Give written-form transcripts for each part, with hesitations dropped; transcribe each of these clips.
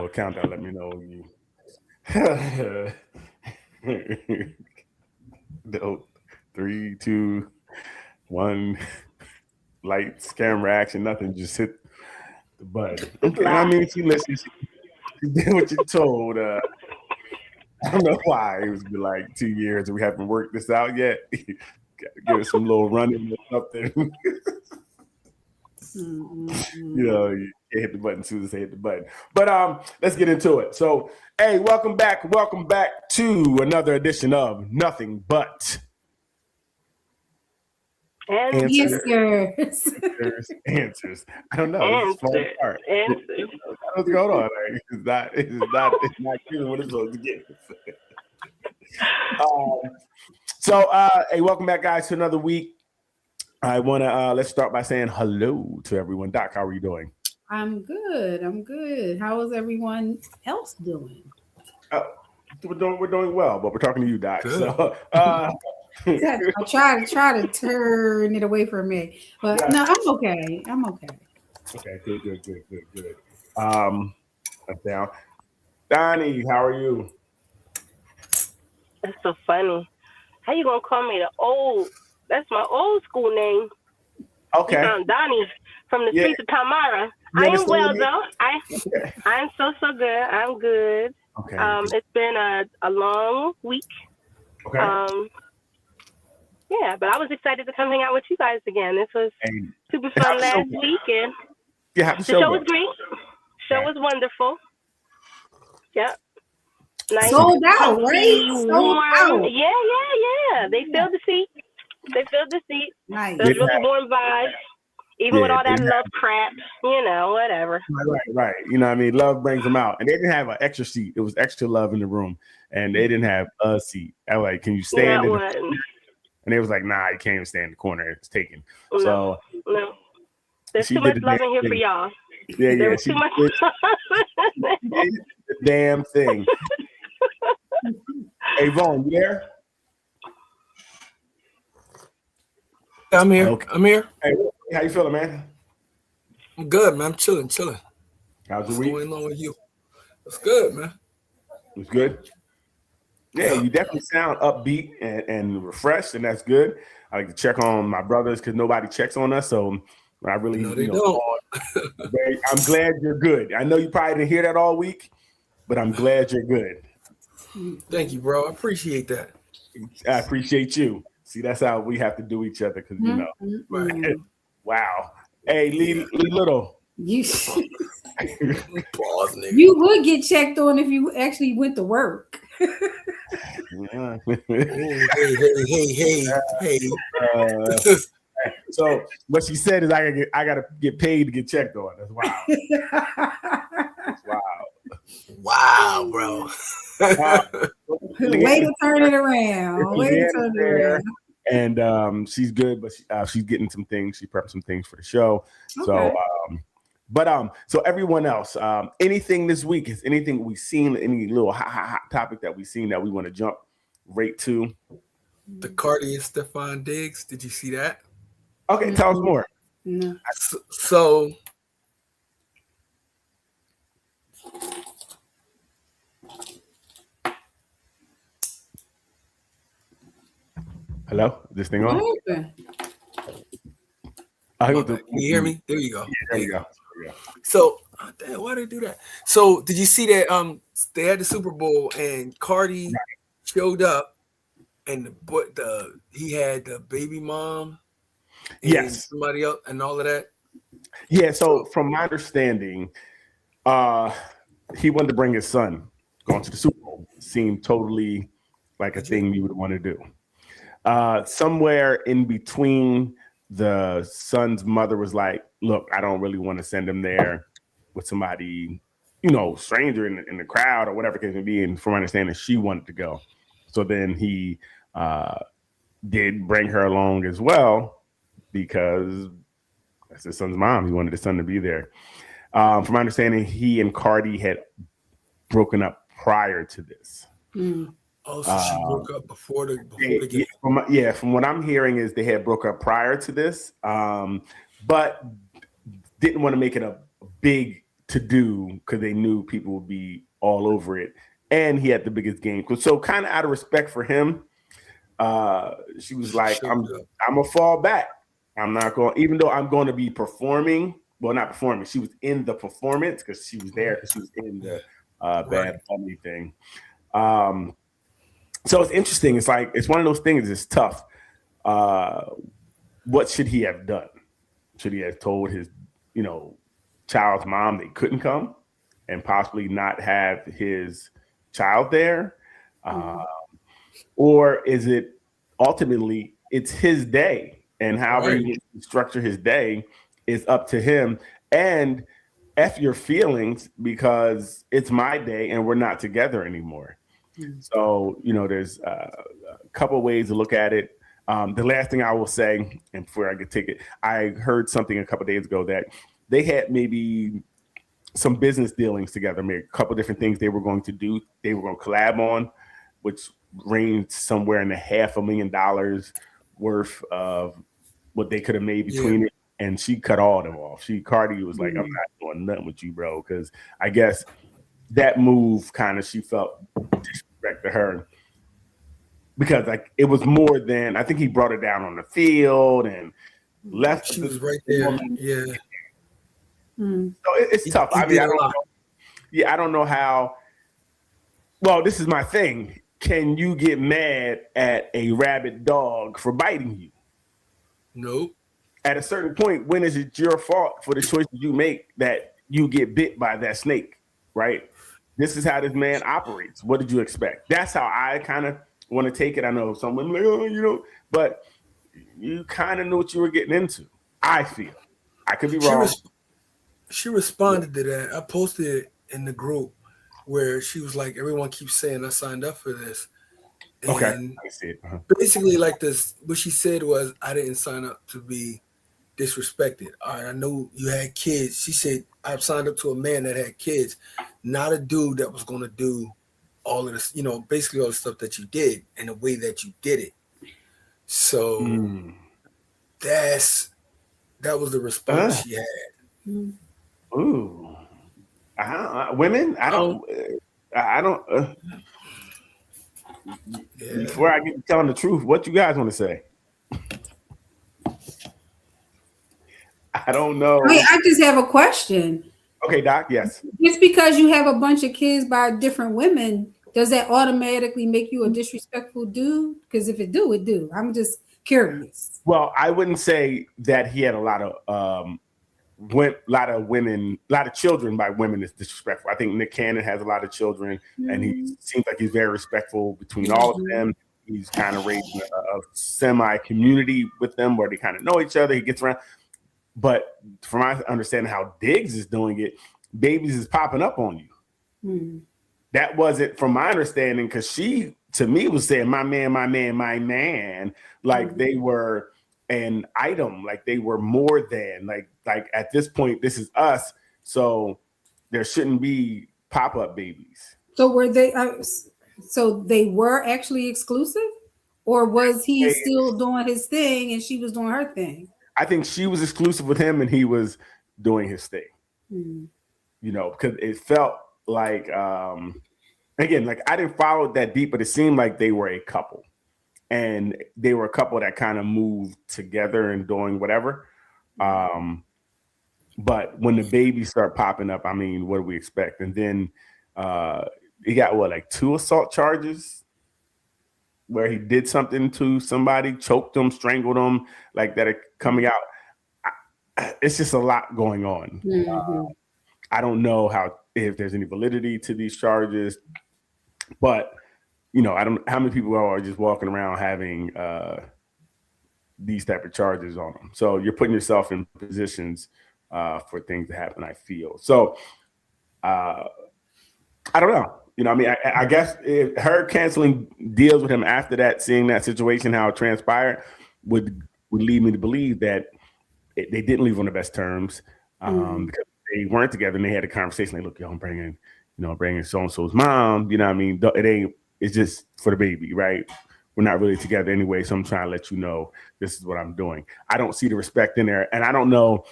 little countdown. Let me know when you. No, 3, 2, 1. Lights, camera, action, nothing. Just hit the button. Okay. I mean, she listens. She did what you told. I don't know why. It was been like 2 years and we haven't worked this out yet. Give it some little running or something. You can't hit the button as soon as they hit the button. But let's get into it. So, hey, welcome back to another edition of Nothing But Answers. I don't know. It's falling apart. What's going on? It's not giving what it's supposed to get. Hey, welcome back, guys, to another week. I want to let's start by saying hello to everyone. Doc, how are you doing? I'm good. How is everyone else doing? We're doing well, but we're talking to you, Doc. Good. So I try to turn it away from me, but yeah. No, I'm okay. Okay, good. I'm down. Donnie, how are you? That's so funny. How you gonna call me the old? That's my old school name. Okay. Donnie from the streets of Tamara. I am well though. I'm so good. I'm good. Okay. It's been a long week. Okay. Yeah, but I was excited to come hang out with you guys again. This was super fun last week, and the show was great. Show was wonderful. Yep. Nice. Sold out, right? Sold out. Yeah. They filled the seat. Nice. There's really warm vibes. Even with all that love crap, whatever. Right. You know what I mean? Love brings them out. And they didn't have an extra seat. It was extra love in the room. And they didn't have a seat. I was like, can you stand in the corner? And they was like, nah, you can't even stand in the corner. It's taken. No. There's too much love in here for y'all. Yeah. There was too much love. The damn thing. Hey, Vaughn, you there? I'm here. Okay. I'm here. Hey, how you feeling, man? I'm good, man. I'm chilling. How's the week? What's going on with you? It's good, man. It's good? Yeah, you definitely sound upbeat and refreshed, and that's good. I like to check on my brothers because nobody checks on us, so I really, don't. I'm glad you're good. I know you probably didn't hear that all week, but I'm glad you're good. Thank you, bro. I appreciate that. I appreciate you. See, that's how we have to do each other because, Right. Wow. Hey, Lee Little. You would get checked on if you actually went to work. Hey. So what she said is I gotta get paid to get checked on. That's wild. That's wild. Wow, bro. Way to turn it around. And she's good, but she's getting some things. She prepped some things for the show. Okay. So everyone else, anything this week? Is anything we've seen? Any little hot topic that we've seen that we want to jump right to? The Cardi and Stefan Diggs. Did you see that? Okay, tell us more. No. So hello, this thing on? Open. Can you hear me? There you go. Yeah, there you go. So, damn, why did they do that? So, did you see that? They had the Super Bowl and Cardi showed up, and he had the baby mom, and somebody else, and all of that. Yeah. So, from my understanding, he wanted to bring his son. Going to the Super Bowl seemed totally like a thing you would want to do. Somewhere in between, the son's mother was like, look, I don't really want to send him there with somebody, stranger in the crowd or whatever it may be. And from my understanding, she wanted to go. So then he did bring her along as well because that's his son's mom. He wanted his son to be there. From my understanding, he and Cardi had broken up prior to this. Oh, so she broke up before the game. From what I'm hearing is they had broke up prior to this, but didn't want to make it a big to do because they knew people would be all over it. And he had the biggest game. So kind of out of respect for him, she was like, I'm gonna fall back. I'm not going, even though I'm going to be performing. Well, not performing. She was in the performance because she was there because she was in the Bad Bunny thing. So it's interesting. It's like, it's one of those things. It's tough. What should he have done? Should he have told his, child's mom they couldn't come and possibly not have his child there? Or is it ultimately it's his day, and however he structure his day is up to him, and F your feelings because it's my day and we're not together anymore. So, there's a couple ways to look at it. The last thing I will say, and before I get take it, I heard something a couple days ago that they had maybe some business dealings together, maybe a couple different things they were going to do. They were going to collab on, which ranged somewhere in the $500,000 worth of what they could have made between it. And she cut all of them off. Cardi was like, I'm not doing nothing with you, bro. Because I guess that move kind of, she felt disrespect to her. Because like it was more than, I think he brought her down on the field and left. She was right there. Yeah. So it's tough. I mean, I don't know how. Well, this is my thing. Can you get mad at a rabid dog for biting you? Nope. At a certain point, when is it your fault for the choices you make that you get bit by that snake, right? This is how this man operates. What did you expect? That's how I kind of want to take it. I know some women like, but you kind of knew what you were getting into. I feel. I could be wrong. She responded to that. I posted it in the group where she was like, everyone keeps saying I signed up for this. And okay. I see it. Basically like this, what she said was, I didn't sign up to be disrespected. All right, I know you had kids. She said, I've signed up to a man that had kids, not a dude that was going to do all of this, basically all the stuff that you did and the way that you did it. So that was the response she had. Ooh. Women? I don't. Before I get to telling the truth, what you guys want to say? I don't know. Wait, I just have a question. Okay, Doc. Yes. Just because you have a bunch of kids by different women, does that automatically make you a disrespectful dude? Because if it do, it do. I'm just curious. Well, I wouldn't say that he had a lot of children by women is disrespectful. I think Nick Cannon has a lot of children, and he seems like he's very respectful between all of them. He's kind of raising a semi community with them where they kind of know each other. He gets around. But from my understanding how Diggs is doing it, babies is popping up on you. That wasn't from my understanding, because she, to me, was saying, my man, my man, my man, like they were an item, like they were more than, like at this point, this is us. So there shouldn't be pop-up babies. So were they, so they were actually exclusive? Or was he still doing his thing and she was doing her thing? I think she was exclusive with him and he was doing his thing. Because it felt like, again, like I didn't follow it that deep, but it seemed like they were a couple. And they were a couple that kind of moved together and doing whatever. But when the babies start popping up, I mean, what do we expect? And then he got, like 2 assault charges where he did something to somebody, choked them, strangled them, like that are coming out. It's just a lot going on. I don't know if there's any validity to these charges, but I don't know how many people are just walking around having these type of charges on them. So you're putting yourself in positions for things to happen, I feel. So I don't know. I guess if her canceling deals with him after that, seeing that situation, how it transpired, would lead me to believe that they didn't leave on the best terms because they weren't together and they had a conversation. Like, look, I'm bringing so-and-so's mom. You know what I mean? It's just for the baby, right? We're not really together anyway, so I'm trying to let you know this is what I'm doing. I don't see the respect in there, and I don't know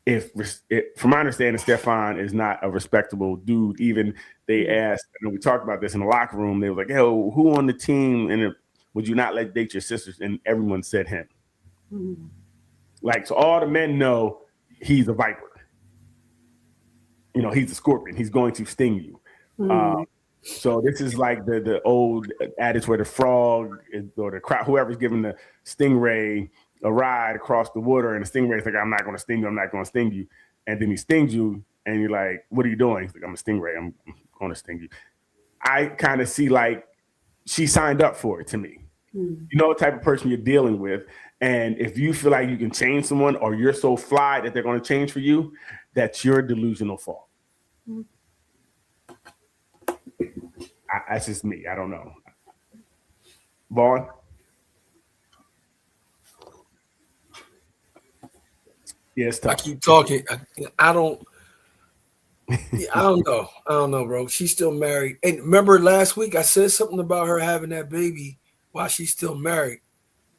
from my understanding, Stefan is not a respectable dude. Even they asked, and we talked about this in the locker room. They were like, "Yo, who on the team? And would you not let date your sisters?" And everyone said him. Mm-hmm. Like, so all the men know he's a viper. You know, he's a scorpion. He's going to sting you. Mm-hmm. So this is like the old adage where the frog or the crowd, whoever's giving the stingray a ride across the water, and the stingray's like, "I'm not going to sting you. I'm not going to sting you." And then he stings you, and you're like, "What are you doing?" He's like, "I'm a stingray. I'm going to sting you." I kind of see like she signed up for it to me. Mm-hmm. You know what type of person you're dealing with. And if you feel like you can change someone, or you're so fly that they're going to change for you, that's your delusional fault. Mm-hmm. That's just me. I don't know. Vaughn? Yeah, it's tough. I keep talking. I don't know. I don't know, bro. She's still married. And remember last week I said something about her having that baby while she's still married.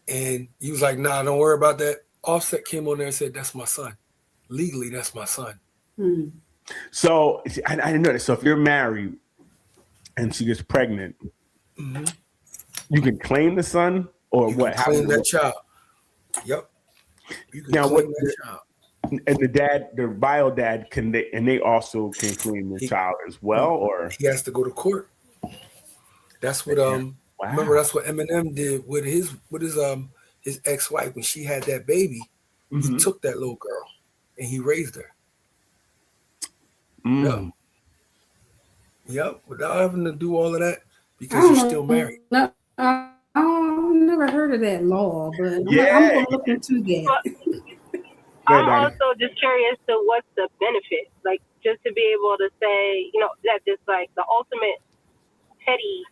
And he was like, "Nah, don't worry about that." Offset came on there and said, "That's my son. Legally, that's my son." Hmm. So I didn't know that. So if you're married and she gets pregnant, mm-hmm. you can claim the son, or you what? Can claim that child. Yep. You can now, claim that child. And the bio dad they also can claim the child as well, or he has to go to court. That's what Wow. Remember, that's what Eminem did with his ex-wife when she had that baby. Mm-hmm. He took that little girl and he raised her. Mm. Yep, without having to do all of that because you're still married. No, I've never heard of that law, but I'm going to look into that. I'm also just curious to what's the benefit, like just to be able to say, you know, that just like the ultimate petty.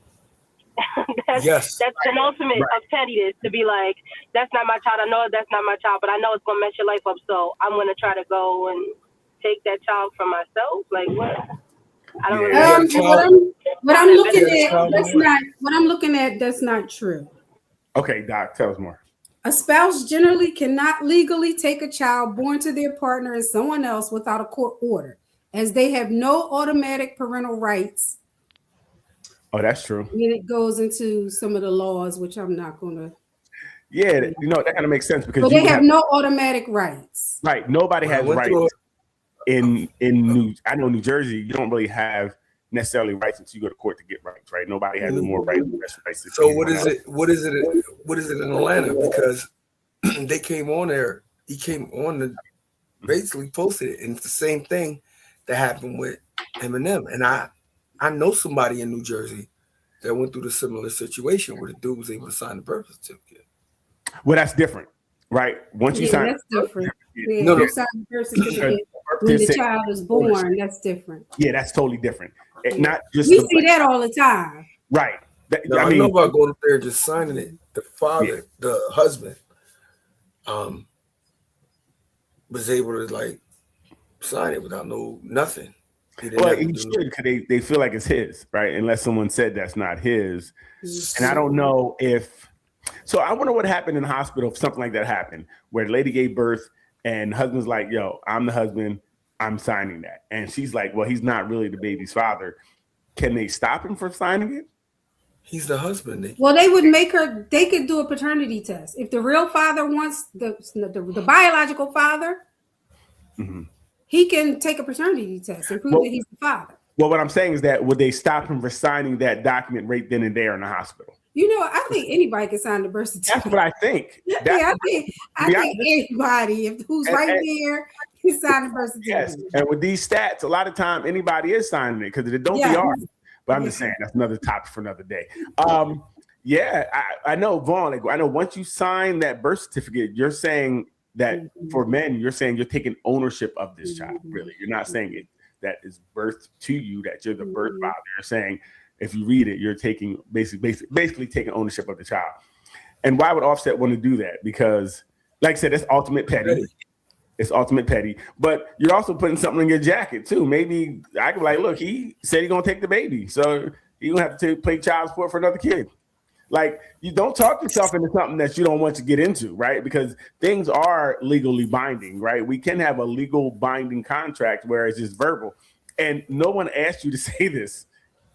that's an ultimate of pettiness to be like, that's not my child. I know that's not my child, but I know it's gonna mess your life up, so I'm gonna try to go and take that child for myself. Like what? I don't really what I'm looking at that's not true. Okay, Doc, tell us more. A spouse generally cannot legally take a child born to their partner as someone else without a court order, as they have no automatic parental rights. Oh, that's true. And it goes into some of the laws, which I'm not going to. Yeah, you know, that kind of makes sense because they have no automatic rights. Right. Nobody has rights in New Jersey. You don't really have necessarily rights until you go to court to get rights, right? Nobody has more rights. So what is it in Atlanta? Because they came on there. He came on and basically posted it, and it's the same thing that happened with Eminem. And I know somebody in New Jersey that went through the similar situation where the dude was able to sign the birth certificate. Well, that's different, right? Once you sign, that's different. You sign the birth certificate when the child is born. That's different. Yeah, that's totally different. Not just we see that all the time, right? I mean, know about going up there and just signing it. The father, the husband, was able to like sign it without nothing. Well, he should because they feel like it's his, right? Unless someone said that's not his. And I don't know if. So I wonder what happened in the hospital if something like that happened, where the lady gave birth and the husband's like, "Yo, I'm the husband. I'm signing that." And she's like, "Well, he's not really the baby's father." Can they stop him from signing it? He's the husband. Well, they would make her. They could do a paternity test if the real father wants the biological father. Mm-hmm. He can take a paternity test and prove that he's the father. Well, what I'm saying is that would they stop him from signing that document right then and there in the hospital? You know, I think anybody can sign the birth certificate. That's what I think. I think anybody who's right there can sign the birth certificate. Yes, and with these stats, a lot of time anybody is signing it because it don't be ours. But I'm just saying that's another topic for another day. I know, Vaughn. Like, I know once you sign that birth certificate, you're saying that for men, you're saying you're taking ownership of this child. Really, you're not saying it that is birthed to you, that you're the birth father. You're saying if you read it, you're taking basically taking ownership of the child. And why would Offset want to do that? Because, like I said, it's ultimate petty. It's ultimate petty. But you're also putting something in your jacket too. Maybe I could be like, look, he said he's gonna take the baby, so he's gonna have to play child support for another kid. Like, you don't talk yourself into something that you don't want to get into, right? Because things are legally binding, right? We can have a legal binding contract where it's just verbal. And no one asked you to say this.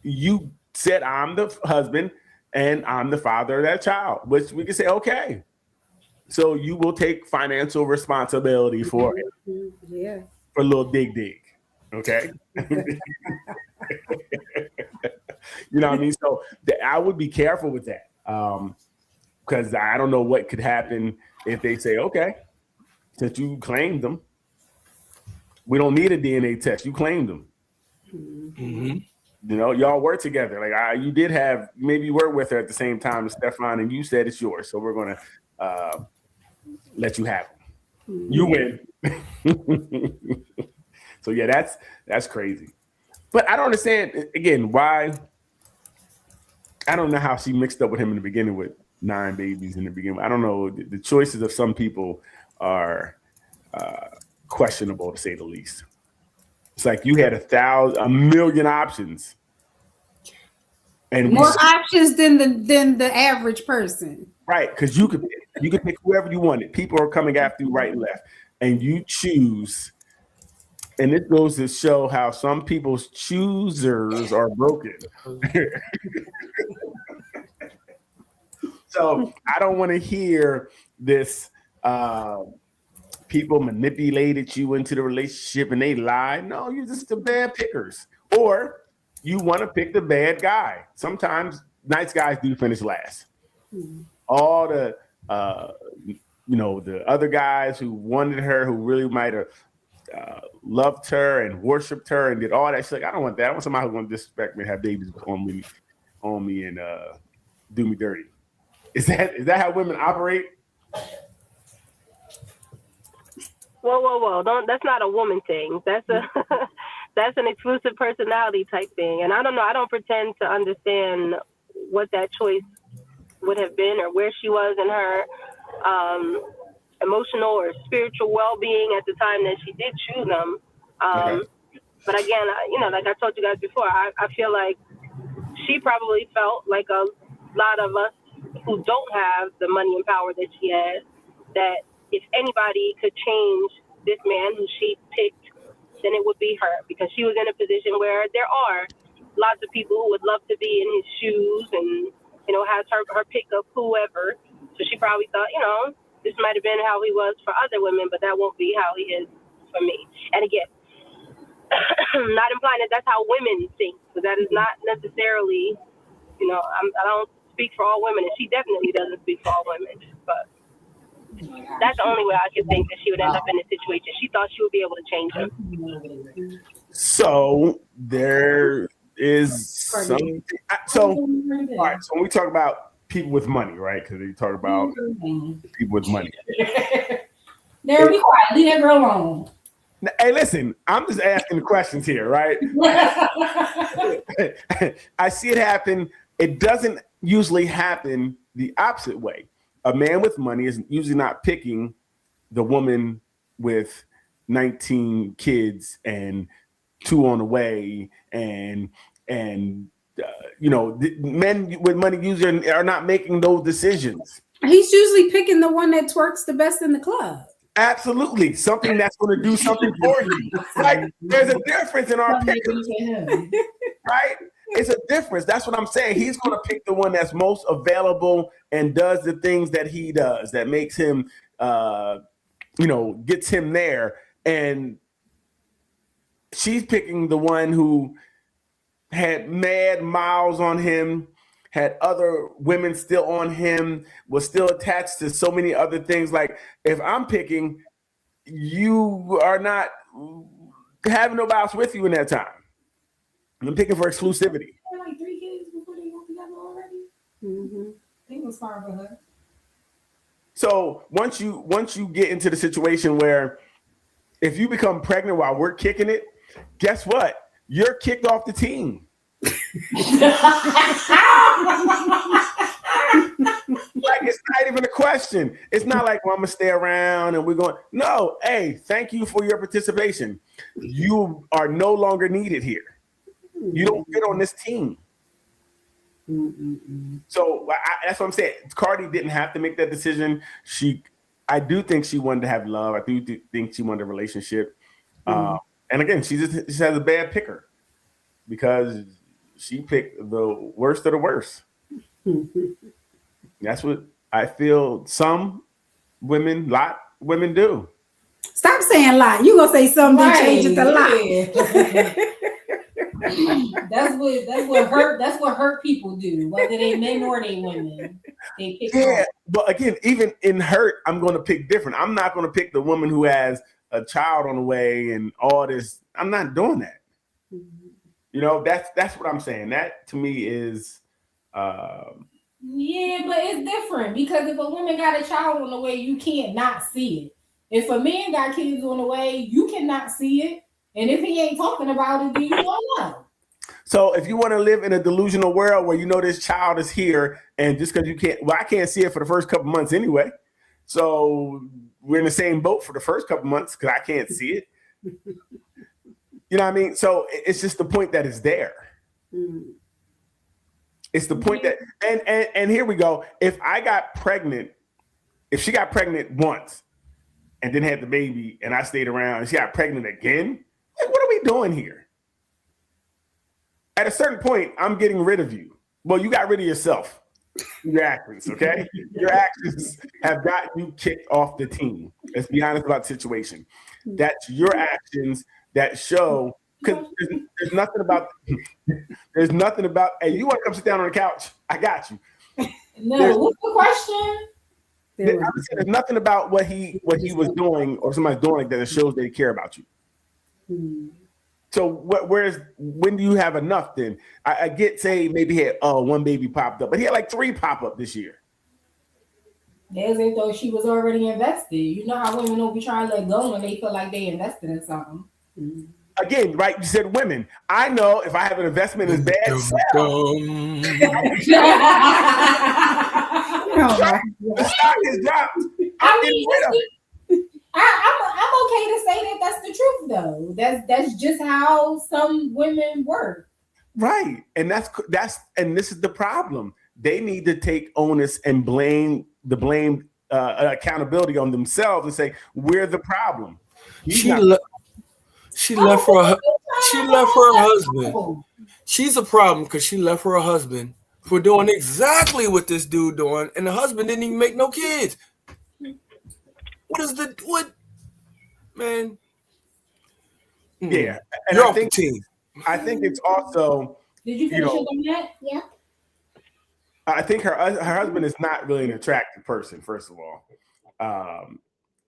You said, I'm the husband and I'm the father of that child, which we can say, okay. So you will take financial responsibility for it. Yeah. For a little dig. Okay. You know what I mean? So I would be careful with that. Because I don't know what could happen if they say, okay, since you claimed them, we don't need a DNA test. You claimed them. Mm-hmm. You know, y'all work together. Like you did have, maybe you worked with her at the same time as Stefan, and you said it's yours. So we're going to let you have it. You win. So yeah, that's crazy. But I don't understand, again, why. I don't know how she mixed up with him in the beginning with 9 babies in the beginning. I don't know. The choices of some people are questionable, to say the least. It's like you had a million options, and more options than the average person. Right, because you could pick whoever you wanted. People are coming after you right and left, and you choose. And this goes to show how some people's choosers are broken. So I don't want to hear this. People manipulated you into the relationship and they lied. No, you're just the bad pickers. Or you want to pick the bad guy. Sometimes nice guys do finish last. All the the other guys who wanted her, who really might have loved her and worshipped her and did all that. She's like, I don't want that. I want somebody who's going to disrespect me and have babies on me and do me dirty. Is that how women operate? Whoa! That's not a woman thing. That's an exclusive personality type thing. And I don't know. I don't pretend to understand what that choice would have been or where she was in her emotional or spiritual well-being at the time that she did choose them. Okay. But again, like I told you guys before, I feel like she probably felt like a lot of us who don't have the money and power that she has, that if anybody could change this man who she picked, then it would be her, because she was in a position where there are lots of people who would love to be in his shoes and, has her pick of whoever. So she probably thought, this might have been how he was for other women, but that won't be how he is for me. And again, not implying that that's how women think, because that is not necessarily, I don't speak for all women, and she definitely doesn't speak for all women, but that's the only way I could think that she would end up in this situation. She thought she would be able to change him. So there is some. So all right. So when we talk about people with money, right? Because you talk about people with money. There, be quiet. Leave that girl alone. Hey, listen. I'm just asking the questions here, right? I see it happen. It doesn't usually happen the opposite way. A man with money is usually not picking the woman with 19 kids and 2 on the way, and men with money usually are not making those decisions. He's usually picking the one that twerks the best in the club. Absolutely, something that's going to do something for you. Like, there's a difference in our pickers, right? It's a difference. That's what I'm saying. He's going to pick the one that's most available and does the things that he does that makes him, gets him there. And she's picking the one who had mad miles on him, had other women still on him, was still attached to so many other things. Like, if I'm picking, you are not having nobody else with you in that time. I'm picking for exclusivity. Like 3 kids before they got together already. Mm-hmm. I think it was fine for her. So once you get into the situation where if you become pregnant while we're kicking it, guess what? You're kicked off the team. Like, it's not even a question. It's not like, well, I'm gonna stay around and we're going. No, hey, thank you for your participation. You are no longer needed here. You don't fit on this team. So that's what I'm saying. Cardi didn't have to make that decision. I do think she wanted to have love. I do think she wanted a relationship. And again, she has a bad picker because she picked the worst of the worst. That's what I feel some women do. Stop saying lie. You gonna say something and change it to lie. That's what hurt people do, whether they men or they women. They pick but again, even in hurt, I'm gonna pick different. I'm not gonna pick the woman who has a child on the way and all this. I'm not doing that. You know, that's what I'm saying. That to me is yeah, but it's different because if a woman got a child on the way, you can't not see it. If a man got kids on the way, you cannot see it. And if he ain't talking about it, then you don't know. So if you want to live in a delusional world where you know this child is here, and just because I can't see it for the first couple months anyway. So we're in the same boat for the first couple months because I can't see it. You know what I mean? So it's just the point that it's there. It's the point that, and here we go. If she got pregnant once and then had the baby and I stayed around and she got pregnant again, like, what are we doing here? At a certain point, I'm getting rid of you. Well, you got rid of yourself. Your actions, okay? Your actions have got you kicked off the team. Let's be honest about the situation. That's your actions that show, because there's nothing about, hey, you want to come sit down on the couch? I got you. No, what's the question? There's nothing about what he was doing or somebody's doing like that shows they care about you. So when do you have enough then? I get, say, maybe he had one baby popped up, but he had like 3 pop up this year. As if though she was already invested. You know how women don't be trying to let go when they feel like they invested in something. Again, right? You said women. I know if I have an investment in bad sell. The stock is dropped. I'm getting rid of it. I'm okay to say that that's the truth though. That's just how some women work. Right. And this is the problem. They need to take onus and blame accountability on themselves and say, we're the problem. She left her husband. She's a problem because she left her husband for doing exactly what this dude doing, and the husband didn't even make no kids. What man? Yeah, and you're off the team. I think it's also. Did you finish on that? Yeah. I think her husband is not really an attractive person, first of all,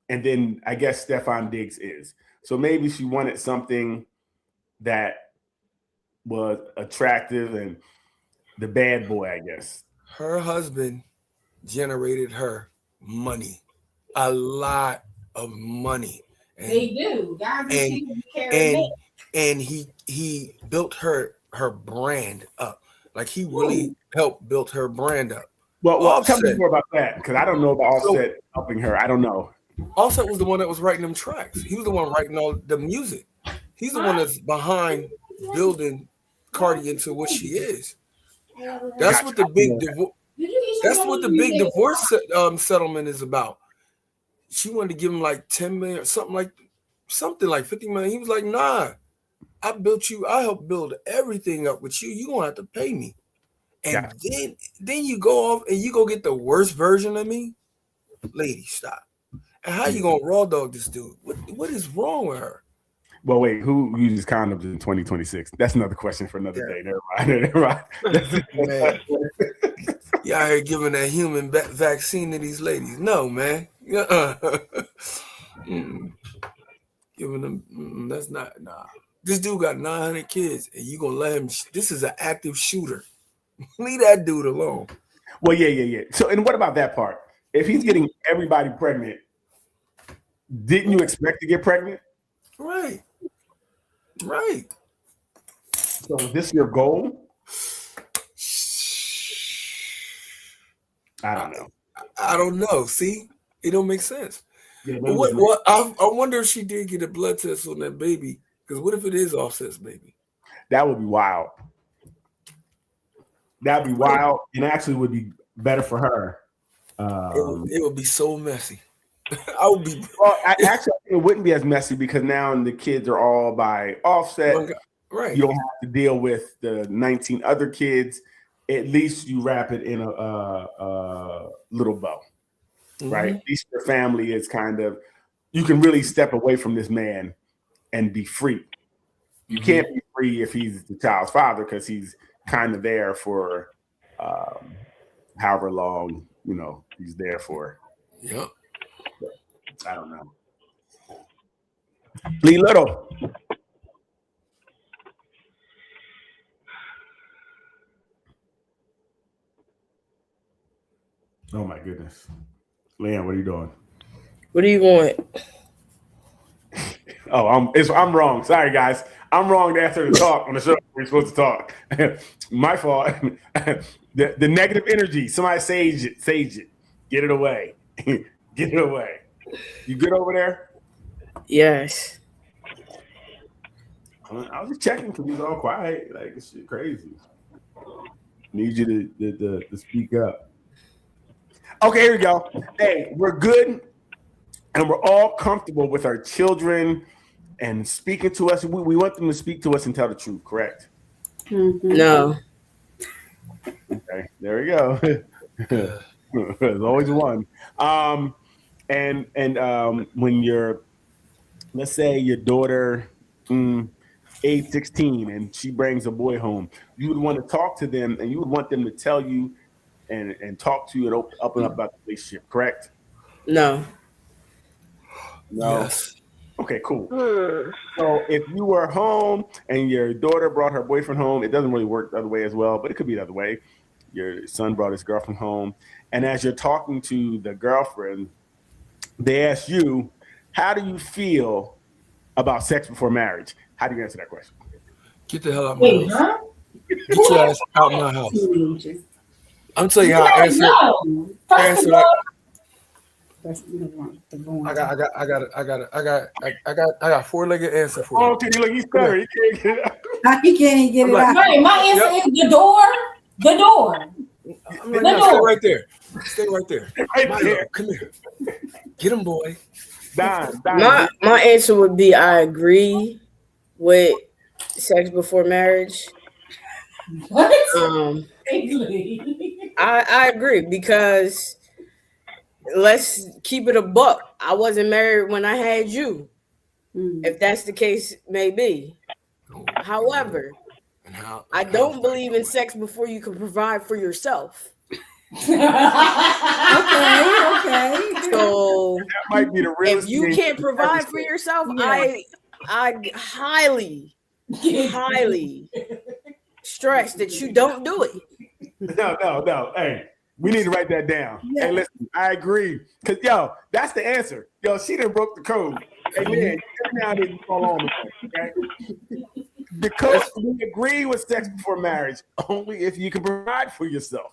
and then I guess Stefan Diggs is. So maybe she wanted something that was attractive and the bad boy, I guess. Her husband generated her money, a lot of money. And, they do. And he built her brand up. Like he really helped build her brand up. Well, tell me more about that because I don't know about Offset helping her. I don't know. Offset was the one that was writing them tracks. He was the one writing all the music. He's the one that's behind building Cardi into what she is. That's what the big divorce settlement is about. She wanted to give him like 10 million, something like 50 million. He was like, nah, I built you. I helped build everything up with you. You're going to have to pay me. And then you go off and you go get the worst version of me. Lady, stop. And how you going to raw dog this dude? What is wrong with her? Well, wait, who uses condoms in 2026? That's another question for another day. Never mind. You out here giving that human vaccine to these ladies. No, man. Giving them, that's not, nah. This dude got 900 kids, and you going to let him, this is an active shooter. Leave that dude alone. Well, yeah. So, and what about that part? If he's getting everybody pregnant, didn't you expect to get pregnant? Right. So is this your goal? I don't know. I don't know. See, it don't make sense. Yeah, I wonder if she did get a blood test on that baby. Because what if it is Offset's baby? That would be wild. That'd be wild, and actually would be better for her. It would be so messy. I would be. Well, actually, it wouldn't be as messy because now the kids are all by Offset. Right. You don't have to deal with the 19 other kids. At least you wrap it in a little bow, right? At least your family is kind of. You can really step away from this man and be free. You can't be free if he's the child's father because he's kind of there for however long he's there for. Yep. I don't know. Lee Little. Oh my goodness. Leanne, what are you doing? What do you want? Oh, I'm wrong. Sorry, guys. I'm wrong to answer the talk on the show. We're supposed to talk. My fault. The negative energy. Somebody sage it. Get it away. Get it away. You good over there? Yes. I was just checking because he's all quiet. Like, this shit crazy. Need you to speak up. Okay, here we go. Hey, we're good, and we're all comfortable with our children and speaking to us. We want them to speak to us and tell the truth, correct? No. Okay, there we go. There's always one. And when you're, let's say your daughter, age 16, and she brings a boy home, you would want to talk to them, and you would want them to tell you and talk to you and open up about the relationship, correct? No. No. Yes. Okay, cool. So if you were home and your daughter brought her boyfriend home, it doesn't really work the other way as well, but it could be the other way. Your son brought his girlfriend home, and as you're talking to the girlfriend, they ask you, how do you feel about sex before marriage? How do you answer that question? Get the hell out of my house. Get your ass out of my house. I'm telling you how I answer that. I got four-legged answer for you. Oh, okay, look, he's better. He can't get it out. He can't even get it out. Right, my answer is the door. The door. Stay right there. Stay right there. Right there. Come here. Get him, boy. Don. My answer would be I agree with sex before marriage. What? I agree because let's keep it a buck. I wasn't married when I had you. If that's the case, maybe. However, I don't believe in sex before you can provide for yourself. Okay. So that might be the if you can't provide for yourself, I highly stress that you don't do it. No. Hey, we need to write that down. Yeah. Hey, listen, I agree. Because, that's the answer. She done broke the code. Hey, man, now didn't fall on me. Okay? Because we agree with sex before marriage only if you can provide for yourself.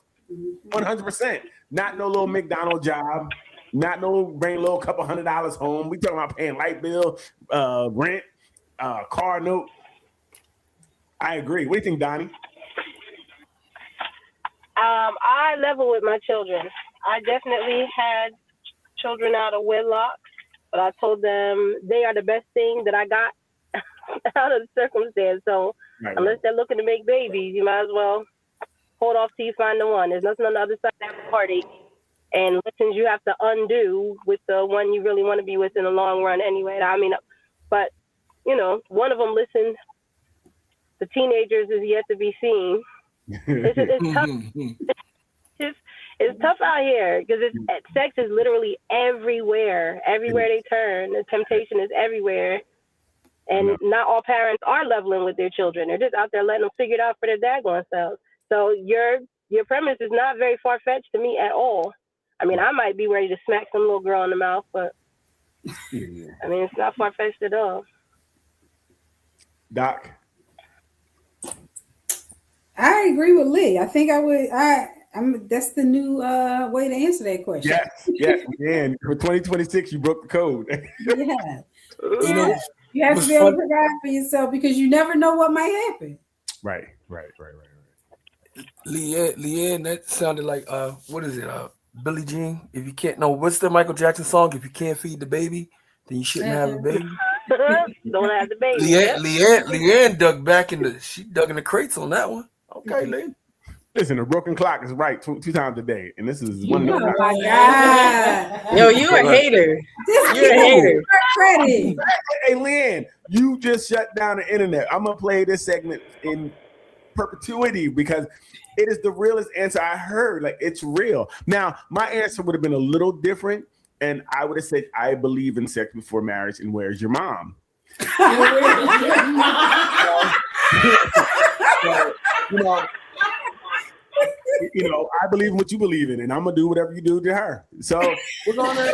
100%. Not no little McDonald's job. Not no bring a little couple $100 home. We talking about paying light bill, rent, car note. I agree. What do you think, Donnie? I level with my children. I definitely had children out of wedlock, but I told them they are the best thing that I got out of the circumstance. So unless they're looking to make babies, you might as well hold off till you find the one. There's nothing on the other side of that party. And lessons you have to undo with the one you really want to be with in the long run anyway. I mean, but, one of them listened. The teenagers is yet to be seen. It's tough. It's tough out here because sex is literally everywhere. Everywhere they turn, the temptation is everywhere. And not all parents are leveling with their children. They're just out there letting them figure it out for their daggone selves. So your premise is not very far-fetched to me at all. I mean, I might be ready to smack some little girl in the mouth, but I mean, it's not far-fetched at all. Doc? I agree with Lee. I think I would. That's the new way to answer that question. Yes. And for 2026, you broke the code. Yeah. You have to be able to provide for yourself because you never know what might happen. Right. Leanne, that sounded like what is it? Billie Jean. If you can't know, what's the Michael Jackson song? If you can't feed the baby, then you shouldn't have a baby. Don't have the baby. Leanne dug in the crates on that one. Okay, Leanne. Listen, a broken clock is right two times a day, and this is one. Oh my God! Yo, you a hater. You're a hater. Credit. Hey, Leanne, you just shut down the internet. I'm gonna play this segment in perpetuity because it is the realest answer I heard. Like, it's real. Now, my answer would have been a little different, and I would have said, I believe in sex before marriage, and where's your mom? I believe in what you believe in, and I'm gonna do whatever you do to her. So we're gonna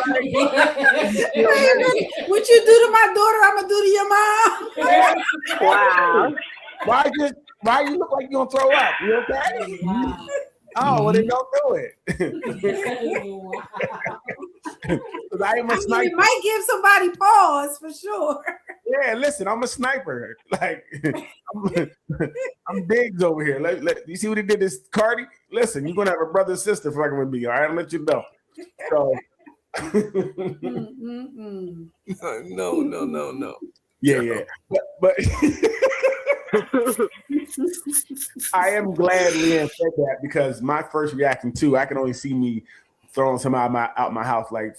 what you do to my daughter, I'm gonna do to your mom. Wow. Why you look like you're gonna throw up? You okay? Wow. Oh, well then don't do it. Because I am a It sniper. might give somebody pause for sure. Yeah, listen, I'm a sniper. Like I'm Biggs over here. You see what he did this Cardi? Listen, you're gonna have a brother and sister fucking with me. All right, I'll let you know. So No. yeah. But I am glad Leanne said that because my first reaction too, I can only see me throwing some out my house like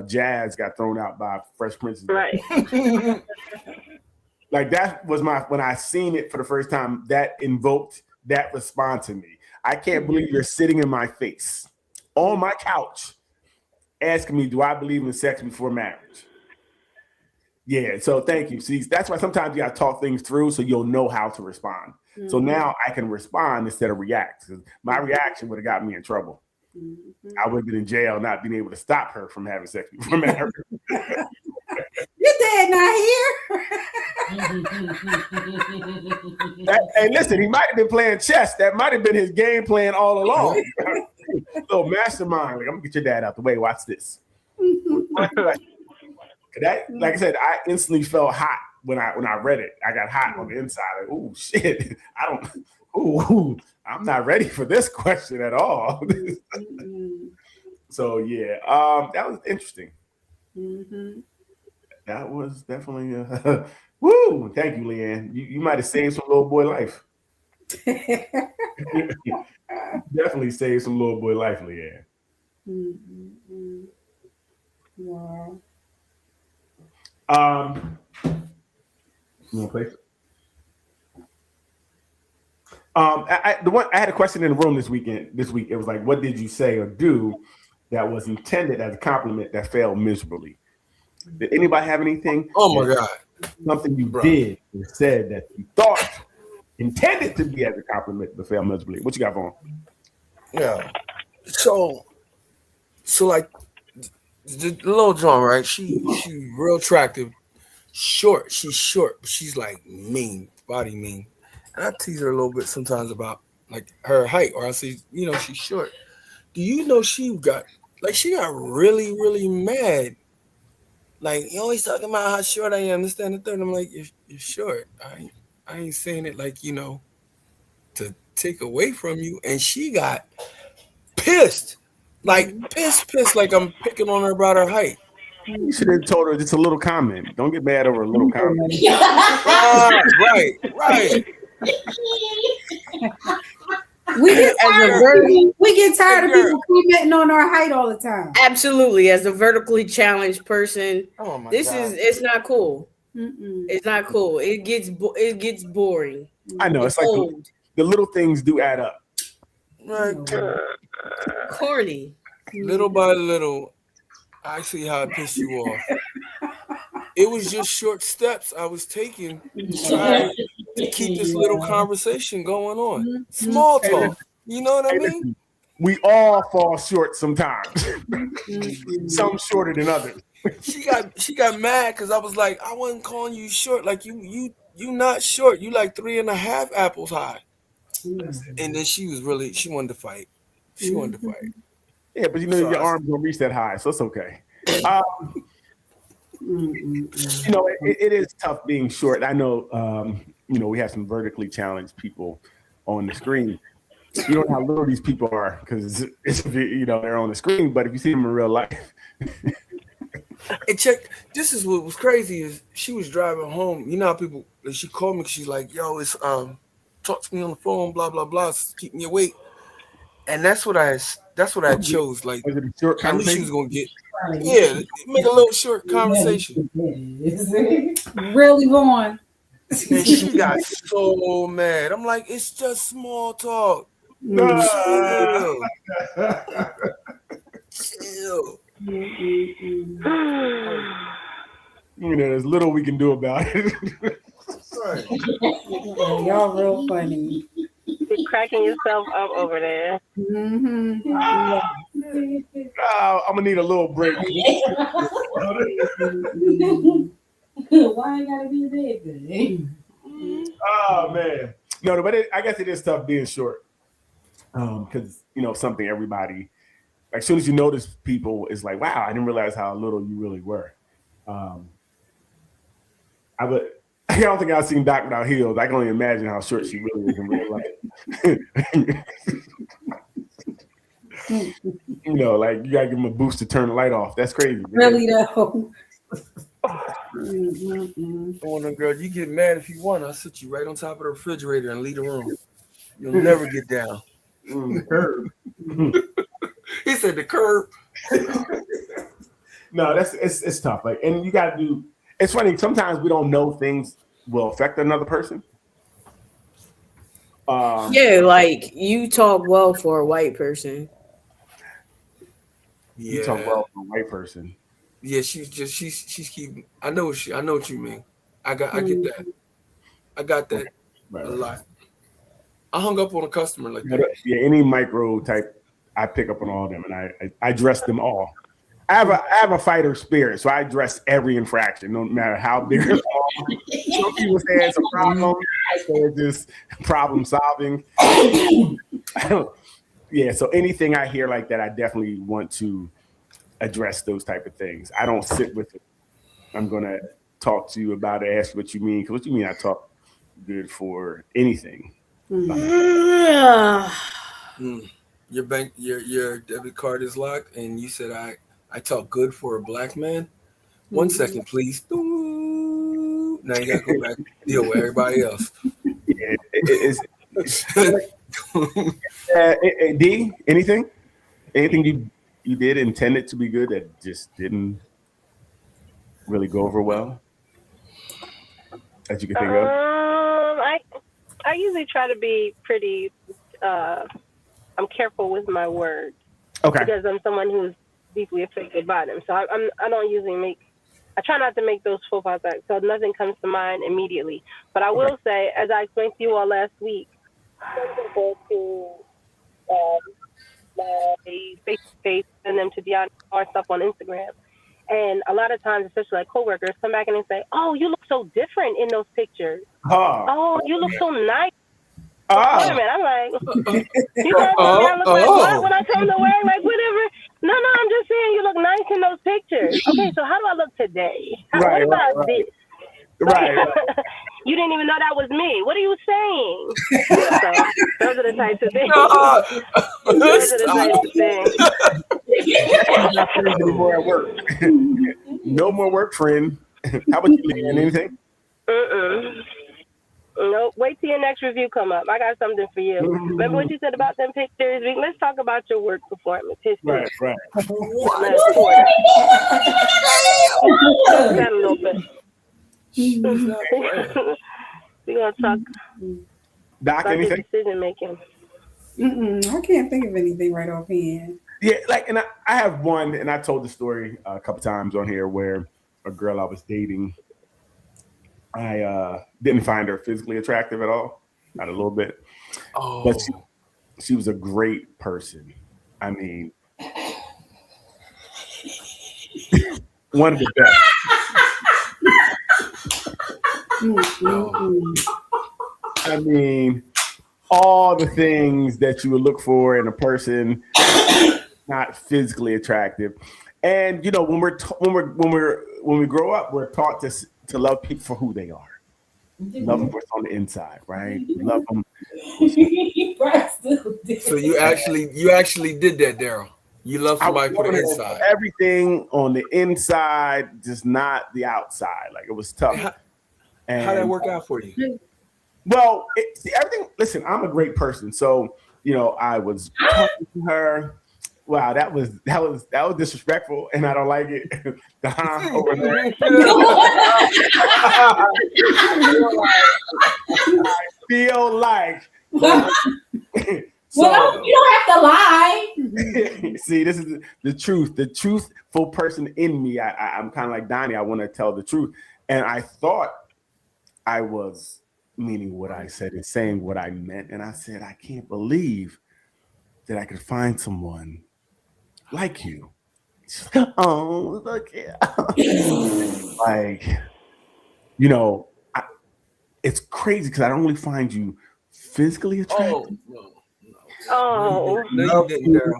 Jazz got thrown out by Fresh Prince. Right. Like that was when I seen it for the first time, that invoked that response in me. I can't believe you're sitting in my face on my couch asking me, do I believe in sex before marriage? Yeah, so thank you. See, that's why sometimes you gotta talk things through so you'll know how to respond. Mm-hmm. So now I can respond instead of react. My reaction would have got me in trouble. Mm-hmm. I would have been in jail not being able to stop her from having sex before marriage. Your dad not here. Hey, listen, he might have been playing chess. That might have been his game plan all along. Little mastermind. Like, I'm gonna get your dad out the way. Watch this. That, like I said, I instantly felt hot when I read it. I got hot on the inside. Like, oh shit! I'm not ready for this question at all. So yeah, that was interesting. Mm-hmm. That was definitely woo. Thank you, Leanne. You might have saved some little boy life. Definitely saved some little boy life, Leanne. Mm-hmm. Wow. You want to play? I had a question in the room this week. It was like, what did you say or do that was intended as a compliment that failed miserably? Did anybody have anything? Oh my God! Something you did or said that you thought intended to be as a compliment but failed miserably. What you got for him? Yeah. So like the little John, right? She real attractive, short. She's short, but she's like mean, body mean. And I tease her a little bit sometimes about like her height, or I say, she's short. Do you know she got really, really mad? Like, you always talking about how short I am, this, that, and the third. I'm like, you're short. I ain't saying it like, to take away from you. And she got pissed. Like, pissed, like I'm picking on her about her height. You should have told her just a little comment. Don't get mad over a little comment. Right. We get tired of people commenting on our height all the time. Absolutely. As a vertically challenged person, it's not cool. Mm-mm. It's not cool. It gets boring. I know. It's like the little things do add up. Right. Corny. Little by little, I see how it pissed you off. It was just short steps I was taking to keep this little conversation going on. Small talk. You know what I mean? We all fall short sometimes. Some shorter than others. She got mad because I was like, I wasn't calling you short. Like you not short. You like 3.5 apples high. And then she wanted to fight. Yeah, but your arms don't reach that high, so it's okay. It is tough being short. I know, we have some vertically challenged people on the screen, You don't know how little these people are because it's they're on the screen. But if you see them in real life, and check. This is what was crazy is she was driving home. You know how people. She called me. She's like, "Yo, it's talk to me on the phone. Blah blah blah. Keep me awake." And that's what I chose. Like was it a short I knew she conversation? was gonna get. Yeah, make a little short conversation. Really, Vaughn? And she got so mad. I'm like, it's just small talk. Chill. There's little we can do about it. Right. Y'all real funny. You're cracking yourself up over there. Mm-hmm. I'm gonna need a little break. Why I gotta be big? Oh man, no, but I guess it is tough being short, because something everybody, like, as soon as you notice people, it's like, wow, I didn't realize how little you really were. I don't think I've seen Doc without heels. I can only imagine how short she really is in real life. Like you gotta give them a boost to turn the light off. That's crazy. Really though. Oh, no, girl, you get mad if you want. I'll sit you right on top of the refrigerator and leave the room. You'll never get down. The curb. He said the curb. No, it's tough. Like, and you gotta do. It's funny. Sometimes we don't know things will affect another person. Yeah, like you talk well for a white person. You talk well for a white person. Yeah, she's keeping. I know what you mean. I get that. I got that a lot. I hung up on a customer like that. Yeah, any micro type, I pick up on all of them, and I dress them all. I have a fighter spirit, so I address every infraction, no matter how big or small. Some people say it's a problem, I say it's just problem solving. Yeah, so anything I hear like that, I definitely want to address those type of things. I don't sit with it. I'm gonna talk to you about it, ask what you mean. Because what you mean I talk good for anything. Yeah. Your debit card is locked, and you said I talk good for a black man. 1 second, please. Now you gotta go back and deal with everybody else. Yeah, D, anything you did intended to be good that just didn't really go over well that you can think of? I usually try to be pretty. I'm careful with my words. Okay. Because I'm someone who's deeply affected by them, so I don't usually I try not to make those faux pas, so nothing comes to mind immediately. But I will say, as I explained to you all last week, I go to my face-to-face, send them to Deanna or stuff on Instagram. And a lot of times, especially like coworkers, come back and they say, "Oh, you look so different in those pictures. Oh, you look so nice." Wait a minute, I'm like, you guys I look like what when I come to work? Like, whatever. No, I'm just saying you look nice in those pictures. Okay, so how do I look today? What about this? Right. You didn't even know that was me. What are you saying? So, those are the types of things. Those are the types of things. No more at work. No more work, friend. How about you, Leanne? Anything? Nope. Wait till your next review come up. I got something for you. Remember what you said about them pictures? Let's talk about your work performance history. Right. That a little bit. We're gonna talk Doc, about anything? decision making. I can't think of anything right offhand. Yeah, and I have one, and I told the story a couple times on here where a girl I was dating, I didn't find her physically attractive at all, not a little bit. But she was a great person. I mean, one of the best. I mean, all the things that you would look for in a person not physically attractive. And when we grow up, we're taught to love people for who they are. Love them what's on the inside, right? Love them. So you actually did that, Daryl. You love somebody for the inside. Everything on the inside, just not the outside. Like it was tough. How And that work out for you? well, everything. Listen, I'm a great person, so I was talking to her. Wow, that was disrespectful, and I don't like it. Over there. I feel like. Well, you don't have to lie. See, this is the truth. The truthful person in me. I'm kind of like Donnie. I want to tell the truth, and I thought I was meaning what I said and saying what I meant, and I said, I can't believe that I could find someone like you. Oh, look here. Like, it's crazy because I don't really find you physically attractive. Oh, no, you didn't, Daryl.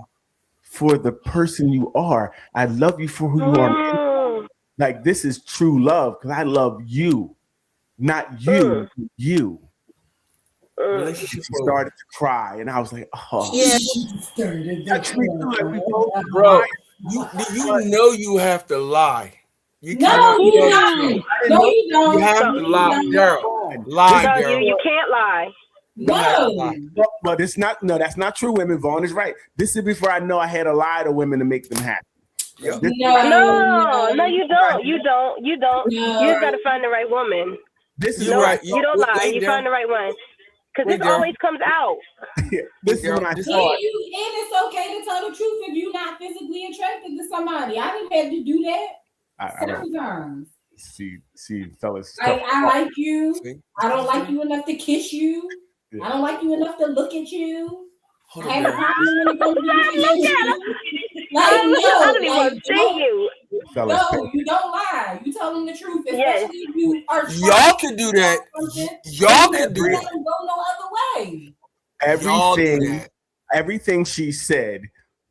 For the person you are. I love you for who you are. Like, this is true love because I love you, not you, you. She started to cry, and I was like, "Oh, Yeah. Bro, you know you have to lie. No, you don't. No, you don't. You have to lie, Daryl. Lie, no, Daryl. you can't lie. No. But it's not. No, that's not true. Women, Vaughn is right. This is before I know I had to lie to women to make them happy. Yep. No, you don't. You don't. You just gotta find the right woman. This is right. You don't lie. You find the right one. Because this always comes out. This is when I And thought. it's okay to tell the truth if you're not physically attracted to somebody. I didn't have to do that several times. See, fellas. Like, I like you. See? I don't like you enough to kiss you. Yeah. I don't like you enough to look at you. Hold I have a on, problem when it comes to Look at him. Like, I don't even no, want to see you. Fellas, no, you don't lie. You tell them the truth, especially Yes. if you are Y'all can do that. Y'all can do Don't that. go no other way. Y'all do that. everything she said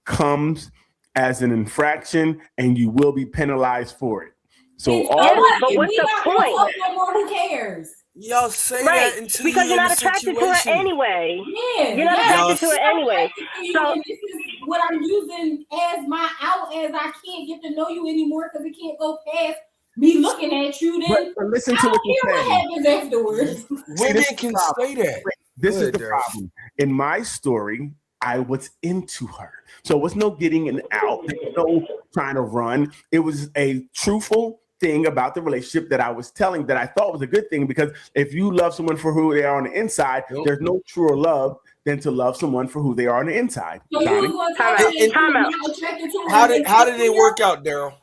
comes as an infraction, and you will be penalized for it. So It's all not- but if what's we the not gonna point? fuck no more, who cares? Y'all say Right. that until Because you're in not the attracted to her situation. anyway. Yeah, You're not attracted to her I'm anyway. attracted to you, So- and this is what I'm using as my out, as I can't get to know you anymore because it can't go past me looking at you. Then but listen I to what don't you're care what saying. happens afterwards. Women this is can the problem. say that. This Go is ahead, the Daryl. problem. In my story, I was into her. So it was no getting an out, there was no trying to run. It was a truthful thing about the relationship that I was telling that I thought was a good thing, because if you love someone for who they are on the inside, Nope. there's no truer love than to love someone for who they are on the inside. So you Donnie? was gonna Time tell out. me that Time you're out. not attracted to her How and did it work out, Daryl?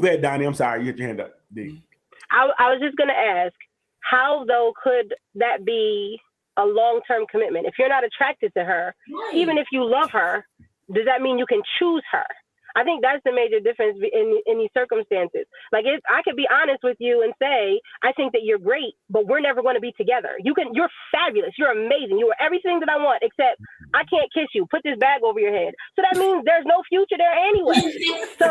Go ahead, Donnie. I'm sorry. You get your hand up. D. I was just going to ask, how, though, could that be a long-term commitment? If you're not attracted to her, Right. even if you love her, does that mean you can choose her? I think that's the major difference in these circumstances. Like, if I could be honest with you and say, I think that you're great, but we're never going to be together. You're fabulous. You're amazing. You are everything that I want, except I can't kiss you. Put this bag over your head. So that means there's no future there anyway. So,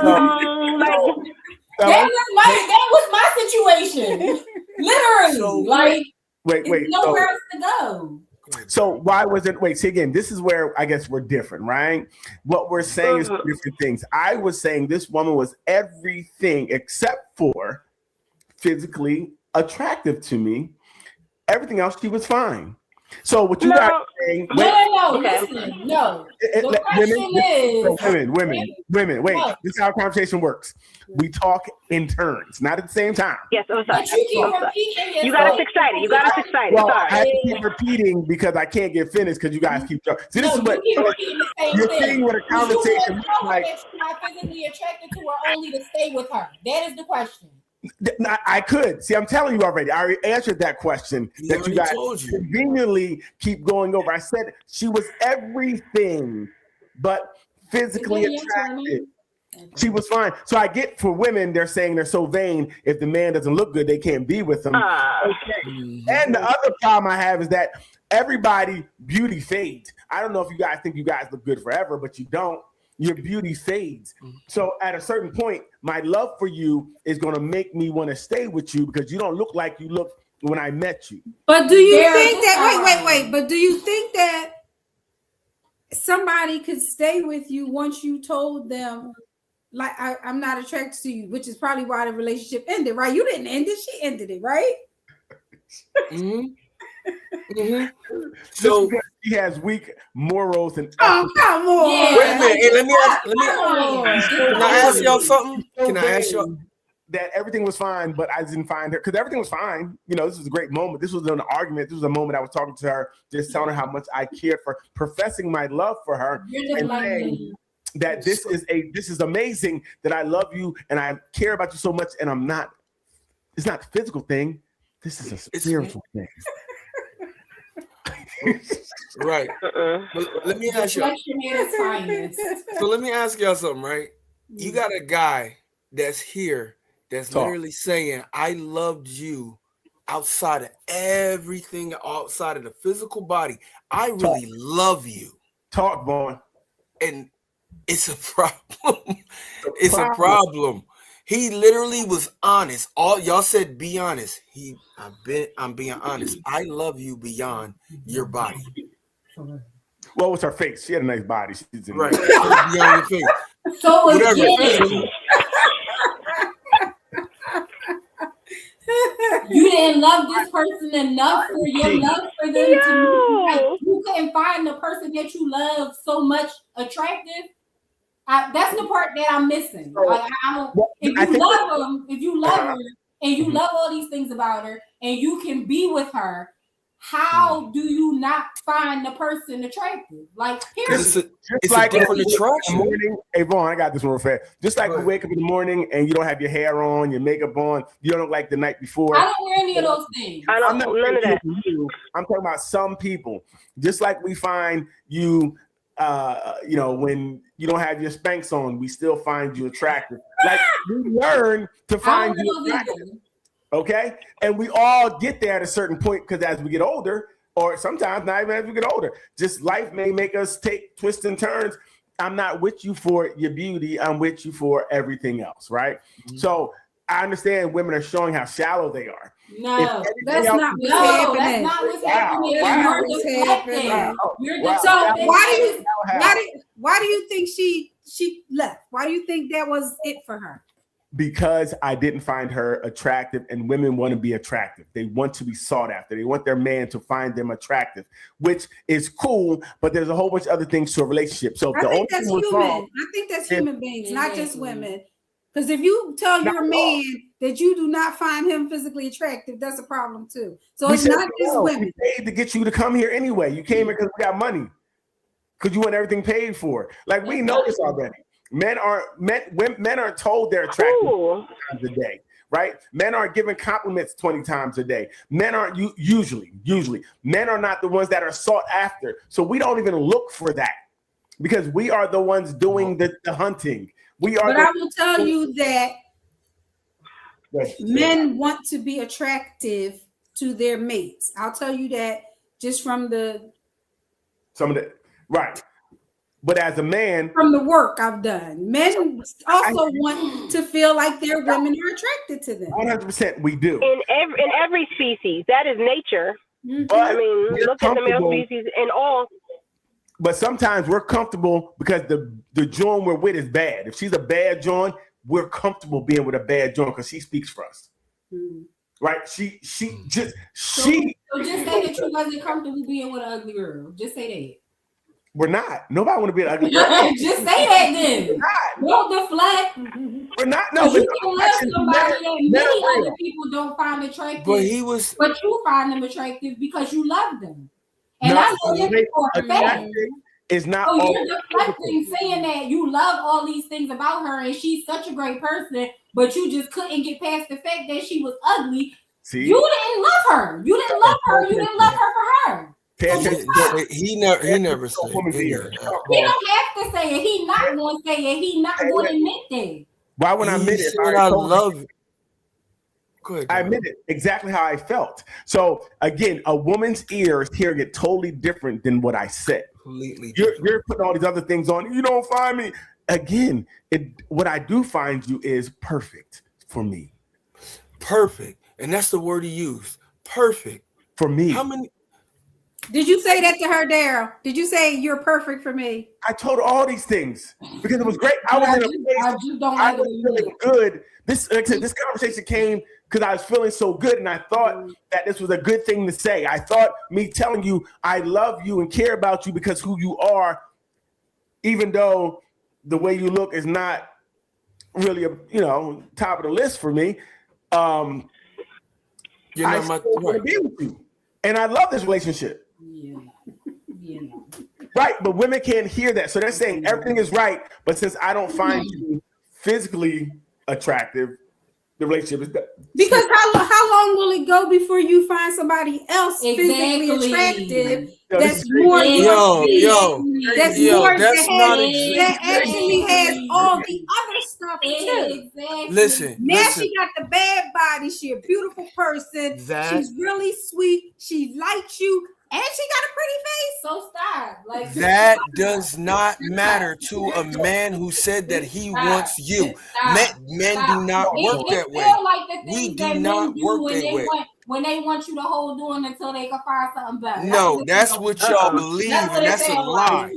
like, that was my situation. Literally, So- like, Wait. it's nowhere else to go. So why was it? Wait, see again, this is where I guess we're different, right? What we're saying is different things. I was saying this woman was everything except for physically attractive to me. Everything else, she was fine. So what you No. guys are saying? No, Okay. listen, no. it- The let- question is, women. Wait, What? this is how conversation works. We talk in turns, not at the same time. yes, I'm sorry. but you keep I'm sorry. repeating yourself. You got us excited. You got us excited. Well, Sorry. I have to keep repeating because I can't get finished because you guys keep talking. See, this is No, what you keep repeating the same you're thing. seeing what a You conversation will looks know like. that you're not physically attracted to her only to stay with her. That is the question. I could. See, I'm telling you already. I already answered that question He that you already guys told you. conveniently keep going over. I said she was everything but physically Is that your turn? attractive. She was fine. So I get, for women, they're saying they're so vain. If the man doesn't look good, they can't be with him. Mhm. And the other problem I have is that everybody beauty fades. I don't know if you guys think you guys look good forever, but you don't. Your beauty fades. So at a certain point, my love for you is going to make me want to stay with you because you don't look like you looked when I met you. But do you There think is that time. wait? But do you think that somebody could stay with you once you told them, like, I'm not attracted to you, which is probably why the relationship ended, right? You didn't end it, she ended it, right? So he has weak morals and oh, come on. Yeah. Wait a minute. Hey, let me ask. Can I ask y'all something? Can I ask y'all? That everything was fine, but I didn't find her because everything was fine. You know, this was a great moment. This was an argument. This was a moment I was talking to her, just telling her how much I cared for, professing my love for her, and saying that this is amazing, that I love you and I care about you so much. And it's not a physical thing. This is a spiritual thing. Right. But let me ask y'all. So let me ask y'all something, right? You got a guy that's here that's literally saying, I loved you outside of everything, outside of the physical body. I really love you. Talk, boy. And it's a problem. It's a problem. He literally was honest. All y'all said be honest. I'm being honest. I love you beyond your body. Well, it's her face. She had a nice body. She's right. Beyond your face. So whatever. You didn't love this person enough for your love for them to like, you couldn't find the person that you love so much attractive. That's the part that I'm missing. Like, if you love her and you love all these things about her and you can be with her, how do you not find the person attractive? Like, it's like a different attraction. Hey, Vaughn, I got this one real fast. Just like you wake up in the morning and you don't have your hair on, your makeup on, you don't look like the night before. I don't wear any of those things. I don't know none of that. I'm talking about some people. Just like we find you, when you don't have your Spanx on, we still find you attractive. Like, we learn to find you attractive. Okay, and we all get there at a certain point because as we get older, or sometimes not even as we get older, just life may make us take twists and turns. I'm not with you for your beauty. I'm with you for everything else, right? Mm-hmm. So I understand women are showing how shallow they are. No, that's not what's happening. So why do you think she left? Why do you think that was it for her? Because I didn't find her attractive, and women want to be attractive. They want to be sought after. They want their man to find them attractive, which is cool, but there's a whole bunch of other things to a relationship. So I think that's human beings, not just women. Because if you tell your man that you do not find him physically attractive, that's a problem too. So it's not just women. We paid to get you to come here anyway. You came here because we got money, because you want everything paid for. Like, we know this already. Men are told they're attractive 20 times a day, right? Men aren't given compliments 20 times a day. Men aren't usually men are not the ones that are sought after. So we don't even look for that because we are the ones doing the hunting. We are. But I will tell you that men want to be attractive to their mates. I'll tell you that just from right. But as a man, from the work I've done, men also want to feel like their women are attracted to them. 100%, we do. In every species, that is nature. Mm-hmm. I mean, look at the male species in all. But sometimes we're comfortable because the joint we're with is bad. If she's a bad joint, we're comfortable being with a bad joint because she speaks for us. Mm-hmm. Right? She just say that you wasn't comfortable being with an ugly girl. Just say that. We're not. Nobody want to be an ugly girl. Just say that then. Don't deflect. We're not. No, you can love somebody that many other people don't find attractive. But you find them attractive because you love them. And I know this for a fact. Is not. So you're deflecting, saying that you love all these things about her and she's such a great person, but you just couldn't get past the fact that she was ugly. See? You didn't love her. You didn't love her. You didn't love her for her. He never said it. He don't have to say it. He not going to say it. He not going to admit that. Why would I admit it? I love it. Good. I admit it exactly how I felt. So again, a woman's ears hearing it totally different than what I said. Completely. You're putting all these other things on. You don't find me. Again, what I do find you is perfect for me. Perfect. And that's the word he used. Perfect. For me. How many? Did you say that to her, Daryl? Did you say you're perfect for me? I told her all these things because it was great. I was in a place. I was feeling good. This, like I said, this conversation came because I was feeling so good, and I thought that this was a good thing to say. I thought me telling you I love you and care about you because who you are, even though the way you look is not really a top of the list for me. I still want to be with you, and I love this relationship. Right, but women can't hear that, so they're saying everything is right. But since I don't find you physically attractive, the relationship is done. Because how long will it go before you find somebody else physically attractive that's more that actually has all the other stuff too? Listen. She got the bad body. She a beautiful person. She's really sweet. She likes you. And she got a pretty face. So stop. Like that does not matter to a man who said that he wants you. Men do not work that way. We do not work that way. When they want you to hold on until they can find something better. No, that's what y'all believe, and that's a lie.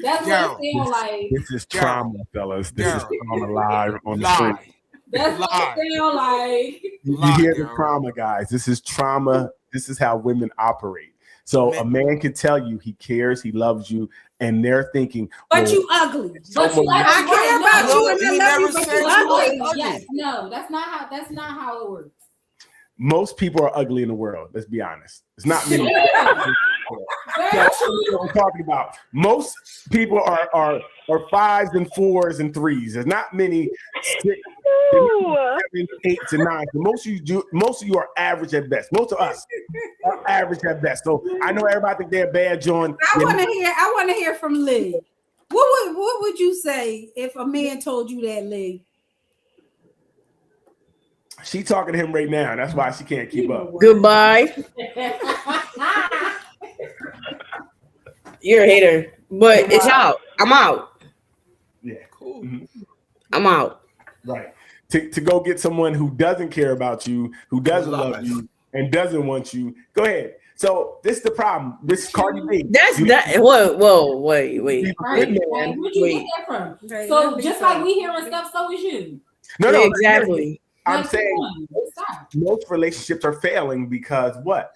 That's what it sounds like. This is trauma, fellas. This is trauma live on the street. That's what it sounds like. You hear the trauma, guys. This is trauma. This is how women operate. So a man can tell you he cares, he loves you, and they're thinking, but you ugly. But you I care about you and I love you, but you ugly. Yes, no, that's not how it works. Most people are ugly in the world. Let's be honest. It's not many. That's what I'm talking about. Most people are 5s and 4s and 3s. There's not many 6, 7, 8s and 9s. Most of you are average at best. Most of us are average at best. So I know everybody think they're bad, John. I want to hear from Lee. What would you say if a man told you that, Lee? She talking to him right now. That's why she can't keep up. Goodbye. You're a hater, but it's out. I'm out. Yeah, cool. Mm-hmm. I'm out. Right. To go get someone who doesn't care about you, who doesn't love you, and doesn't want you. Go ahead. So this is the problem. This is Cardi B. Whoa, wait. Where'd you get that from? So just like we hearing stuff, so is you. No, exactly. I'm saying most relationships are failing because what?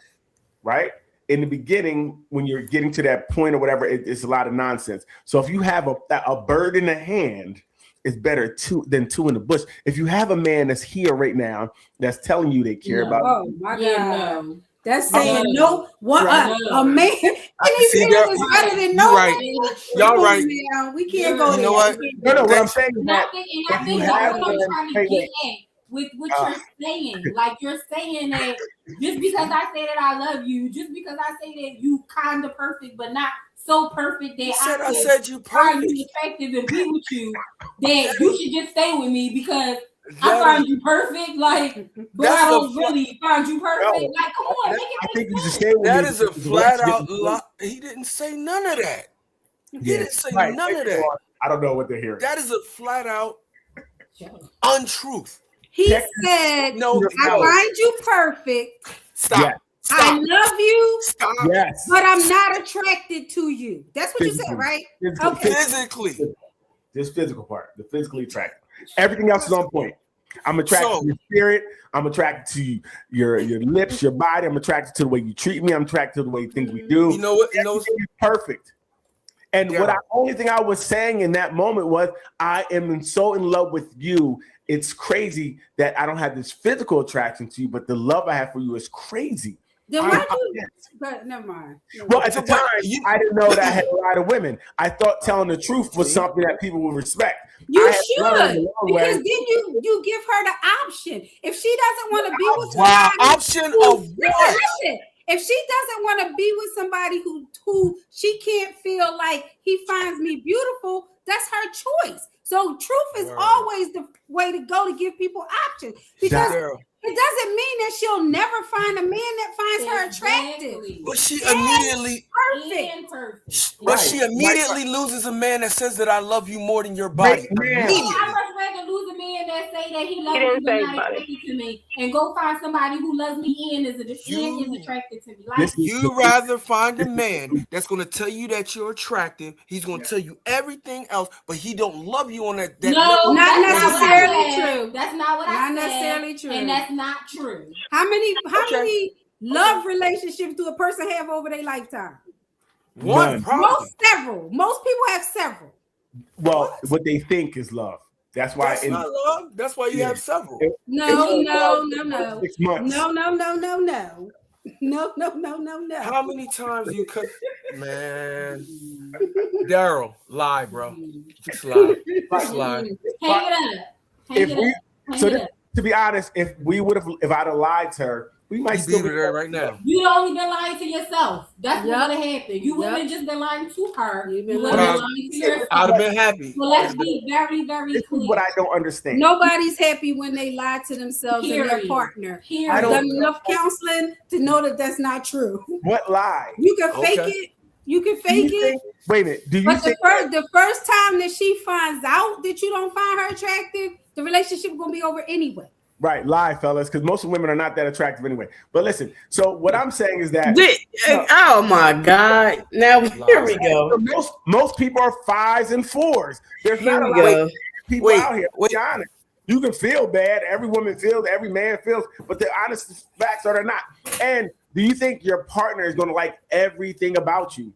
Right? In the beginning, when you're getting to that point or whatever, it's a lot of nonsense. So if you have a bird in the hand, it's better than 2 in the bush. If you have a man that's here right now that's telling you they care about you. Oh my God. That's saying no. What a man? Anything is better than no. Y'all right. We can't go. You know what? No. What I'm saying is that I think that's what I'm trying to get at with what you're saying. Like you're saying that just because I say that I love you, just because I say that you kind of perfect, but not so perfect that I said you find perfect. you attractive and be with you, that you should just stay with me because I find you perfect, like, but I don't really find you perfect. Like, come on, make it. I think you should stay with me. That is a flat out lie. He didn't say none of that. He didn't say none of that. I don't know what they're hearing. That is a flat out untruth. He said, I find you perfect. Stop. Yeah. Stop. I love you. Stop. Yes. But I'm not attracted to you. That's what you said, right? Okay. Physically. This physical part, the physically attracted. Everything else is on point. I'm attracted to your spirit. I'm attracted to your lips, your body. I'm attracted to the way you treat me. I'm attracted to the way things we do. You know what? Perfect. And only thing I was saying in that moment was, I am so in love with you. It's crazy that I don't have this physical attraction to you, but the love I have for you is crazy. Then why do but never mind. Well, at the time, I didn't know that I had a lot of women. I thought telling the truth was something that people would respect. You should, because then you give her the option. If she doesn't want to be with somebody, option of what? Listen, if she doesn't want to be with somebody who she can't feel like he finds me beautiful, that's her choice. So truth is always the way to go to give people options, because it doesn't mean that she'll never find a man that finds her attractive. But she immediately perfect. But she immediately loses a man that says that I love you more than your body. rather lose a man that say that he loves didn't me say but not money. attracted to me, and go find somebody who loves me and is attracted to me. Like, You rather find a man that's going to tell you that you're attractive. He's going to tell you everything else, but he don't love you on that no, level. Not that's necessarily what I said. true. That's not what I Not said. necessarily true. And that's not true. How many love relationships do a person have over their lifetime? One, None. probably. Several. Most people have several. Well, what they think is love. That's why That's not love. That's why you have several. No. 6 months. No. How many times you cut, man? Daryl, lie, bro. Just lie. Just lie. Hang it up. If Hang we, it up. Hang so it this, up. to be honest, if I'd have lied to her, we might You still be be with her right now. You only been lying to yourself. That's Yep. what would have happened. You wouldn't Yep. have just been lying to her. You've been You would have been lying. lying to yourself. I'd have been happy. So let's be very, very This clear. is what I don't understand. Nobody's happy when they lie to themselves and their Period. partner. Period. I I've don't- done enough counseling to know that that's not true. What lie? You can fake Okay. it. You can Do fake you it. think- wait a minute. Do you But think the first time that she finds out that you don't find her attractive, the relationship is gonna be over anyway. right? Lie, fellas, because most women are not that attractive anyway. But listen, so what I'm saying is that Oh my God! Now here we go. most people are 5s and 4s. There's Here not a we lot go. of people out here. Be honest. You can feel bad. Every woman feels. Every man feels. But the honest facts are they're not. And do you think your partner is going to like everything about you?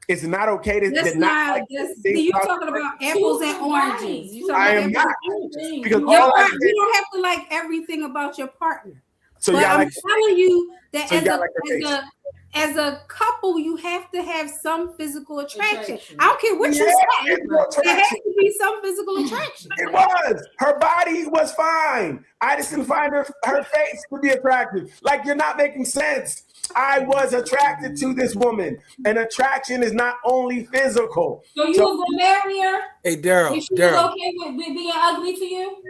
It's not okay to That's not not. like See, you're talking about apples and oranges. You I am talking not. about Because your all I partner, you don't have to like everything about your partner. So But y'all I'm like telling you that So y'all like her as a couple, you have to have some physical attraction. Attraction. I don't care what you Yeah, say. it's more There has attraction. to be some physical attraction. It was. Her body was fine. I just didn't find her face to be attractive. Like, you're not making sense. I was attracted to this woman. And attraction is not only physical. So you was gonna marry her Hey, Daryl. if she was Daryl. okay with being ugly to you?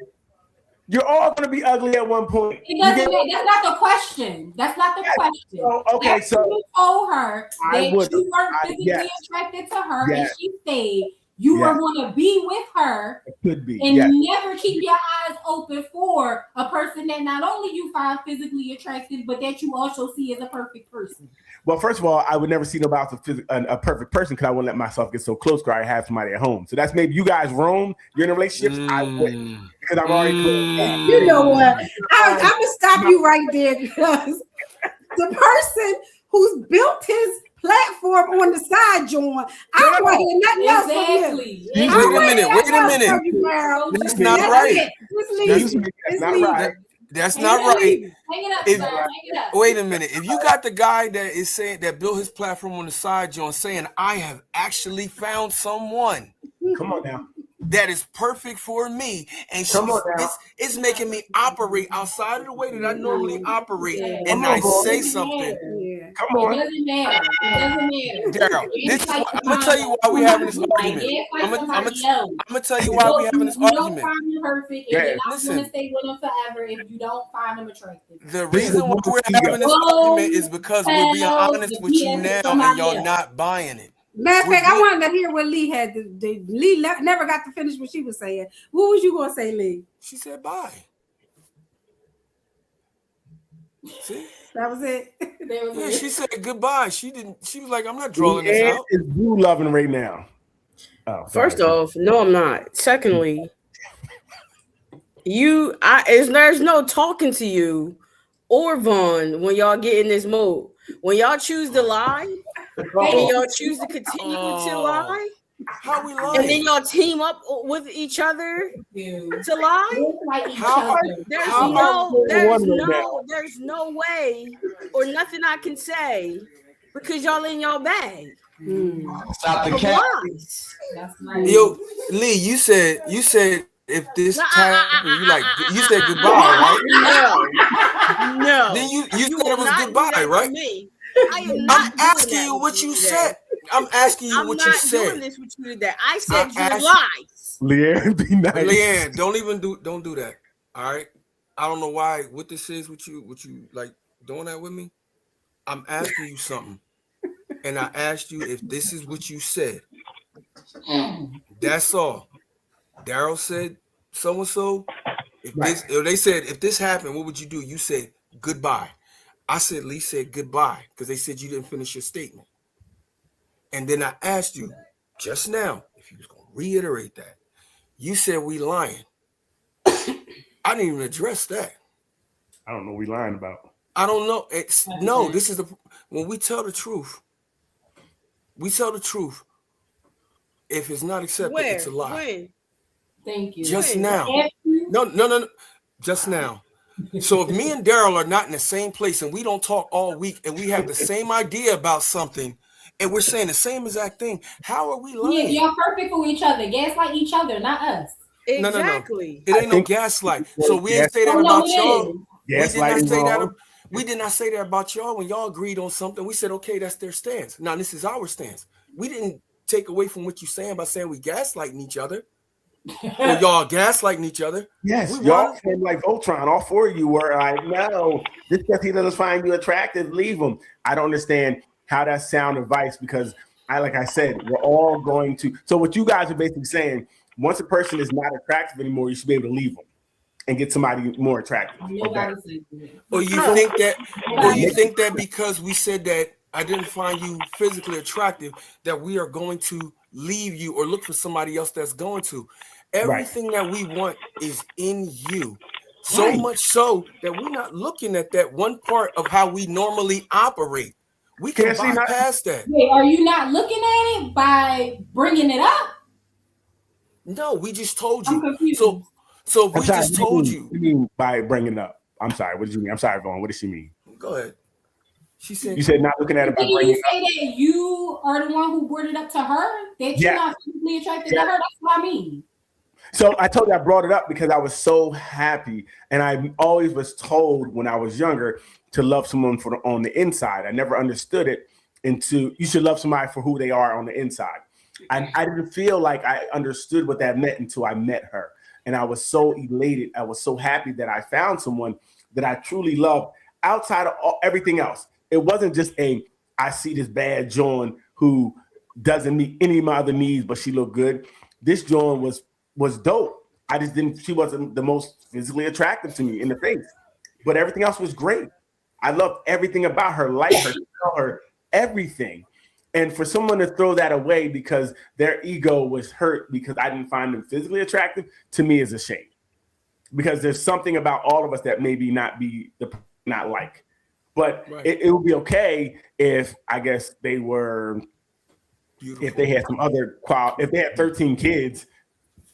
You're all going to be ugly at one point. It doesn't matter. That's not the question. That's not the Yes. question. So, okay, After so you told her I that would- you weren't I- physically yes. attracted to her, Yes. and she stayed, you Yes. were going to be with her it could be. and Yes. never keep your eyes open for a person that not only you find physically attractive, but that you also see as a perfect person. Well, first of all, I would never see nobody a perfect person because I wouldn't let myself get so close because I have somebody at home. So that's maybe you guys roam, you're in relationships. I wouldn't because I'm already You know what? I'm gonna stop you right there because the person who's built his platform on the side, John, I don't want to hear nothing else from you. Exactly. Wait I a don't wanna minute, hear wait a nothing else minute. from you, girl. That's not That's right. it. Just leave. That's Just not leave. right. That's Hang not it up. right. Hang it up, If- sir. Hang it up. Wait a minute. If you got the guy that is saying that built his platform on the side, John, saying, I have actually found someone Come on now. that is perfect for me, and Come on now. it's making me operate outside of the way that I normally operate, Yeah. and Come I on, boy. say something. Yeah. Come It on. doesn't matter. It doesn't matter. Daryl, this is what, I'm gonna tell you why we having this argument. I'm gonna tell you why we having this You don't argument. find him perfect, and Yeah. you're not Listen. going to stay with him forever if you don't find him attractive. The This is reason why what we're we having this go. argument is because we're being Tell honest the with you BS now, somebody and y'all else. not buying it. Matter of We're fact, I good. wanted to hear what Lee had. Lee never got to finish what she was saying. What was you gonna say, Lee? She said bye. See? That was it. There was Yeah, it. she said goodbye. She didn't. She was like, "I'm not drawing this Leanne out." is you loving right now. Oh, First sorry. off, no, I'm not. Secondly, there's no talking to you or Vaughn when y'all get in this mode. When y'all choose to lie, and y'all choose to continue to lie, How we and then lying? y'all team up with each other Dude. to lie. Look like each How- other. There's no way or nothing I can say because y'all in y'all bag. Stop the Of cat. lies. That's nice. Yo, Lee, you said if this time you said goodbye, right? No. Then you said will it was not do goodbye, that to right? me. I am not I'm doing asking that you with what you today. said. I'm asking you I'm what not you doing said. this with you today. I said you asked- lies. Leanne, be nice. Leanne, don't do that. All right. I don't know why what this is with you like doing that with me. I'm asking you something. And I asked you if this is what you said. That's all. Daryl said so and so. If they said if this happened, what would you do? You said goodbye. I said Lee said goodbye because they said you didn't finish your statement. And then I asked you just now if you was gonna reiterate that. You said we lying. I didn't even address that. I don't know what we lying about. I don't know. This is when we tell the truth. We tell the truth. If it's not accepted, it's a lie. When? Thank you. Just now. No. Just now. So if me and Daryl are not in the same place and we don't talk all week and we have the same idea about something and we're saying the same exact thing, how are we lying? You're perfect for each other. Gaslight each other, not us. Exactly. No. It ain't no gaslight. So we didn't say that about y'all. We did not say that about y'all when y'all agreed on something. We said, okay, that's their stance. Now this is our stance. We didn't take away from what you're saying by saying we gaslighting each other. Or y'all gaslighting each other. Yes, y'all came like Voltron. All four of you were like, no, just because he doesn't find you attractive, leave him. I don't understand how that's sound advice because like I said, we're all going to. So what you guys are basically saying, once a person is not attractive anymore, you should be able to leave them and get somebody more attractive. Or you think that because we said that I didn't find you physically attractive, that we are going to leave you or look for somebody else that's going to. Everything that we want is in you. So much so that we're not looking at that one part of how we normally operate. We can bypass that. Wait, are you not looking at it by bringing it up? No, we just told you. I'm confused. So we just told you. What do you mean by bringing it up? I'm sorry. What did you mean? I'm sorry, Vaughn. What did she mean? Go ahead. She said you said not looking at it by bringing it up. Did you say that you are the one who brought it up to her? That you're not physically attracted to her? That's what I mean. So I told you I brought it up because I was so happy, and I always was told when I was younger to love someone on the inside. I never understood it you should love somebody for who they are on the inside. I didn't feel like I understood what that meant until I met her, and I was so elated. I was so happy that I found someone that I truly loved outside of everything else. It wasn't just I see this bad Joan who doesn't meet any of my other needs, but she looked good. This Joan was dope. She wasn't the most physically attractive to me in the face, but everything else was great. I loved everything about her, life, her style, her everything. And for someone to throw that away because their ego was hurt because I didn't find them physically attractive, to me is a shame. Because there's something about all of us that maybe not like. But it would be okay if I guess they were beautiful. If they had some other quality, if they had 13 kids,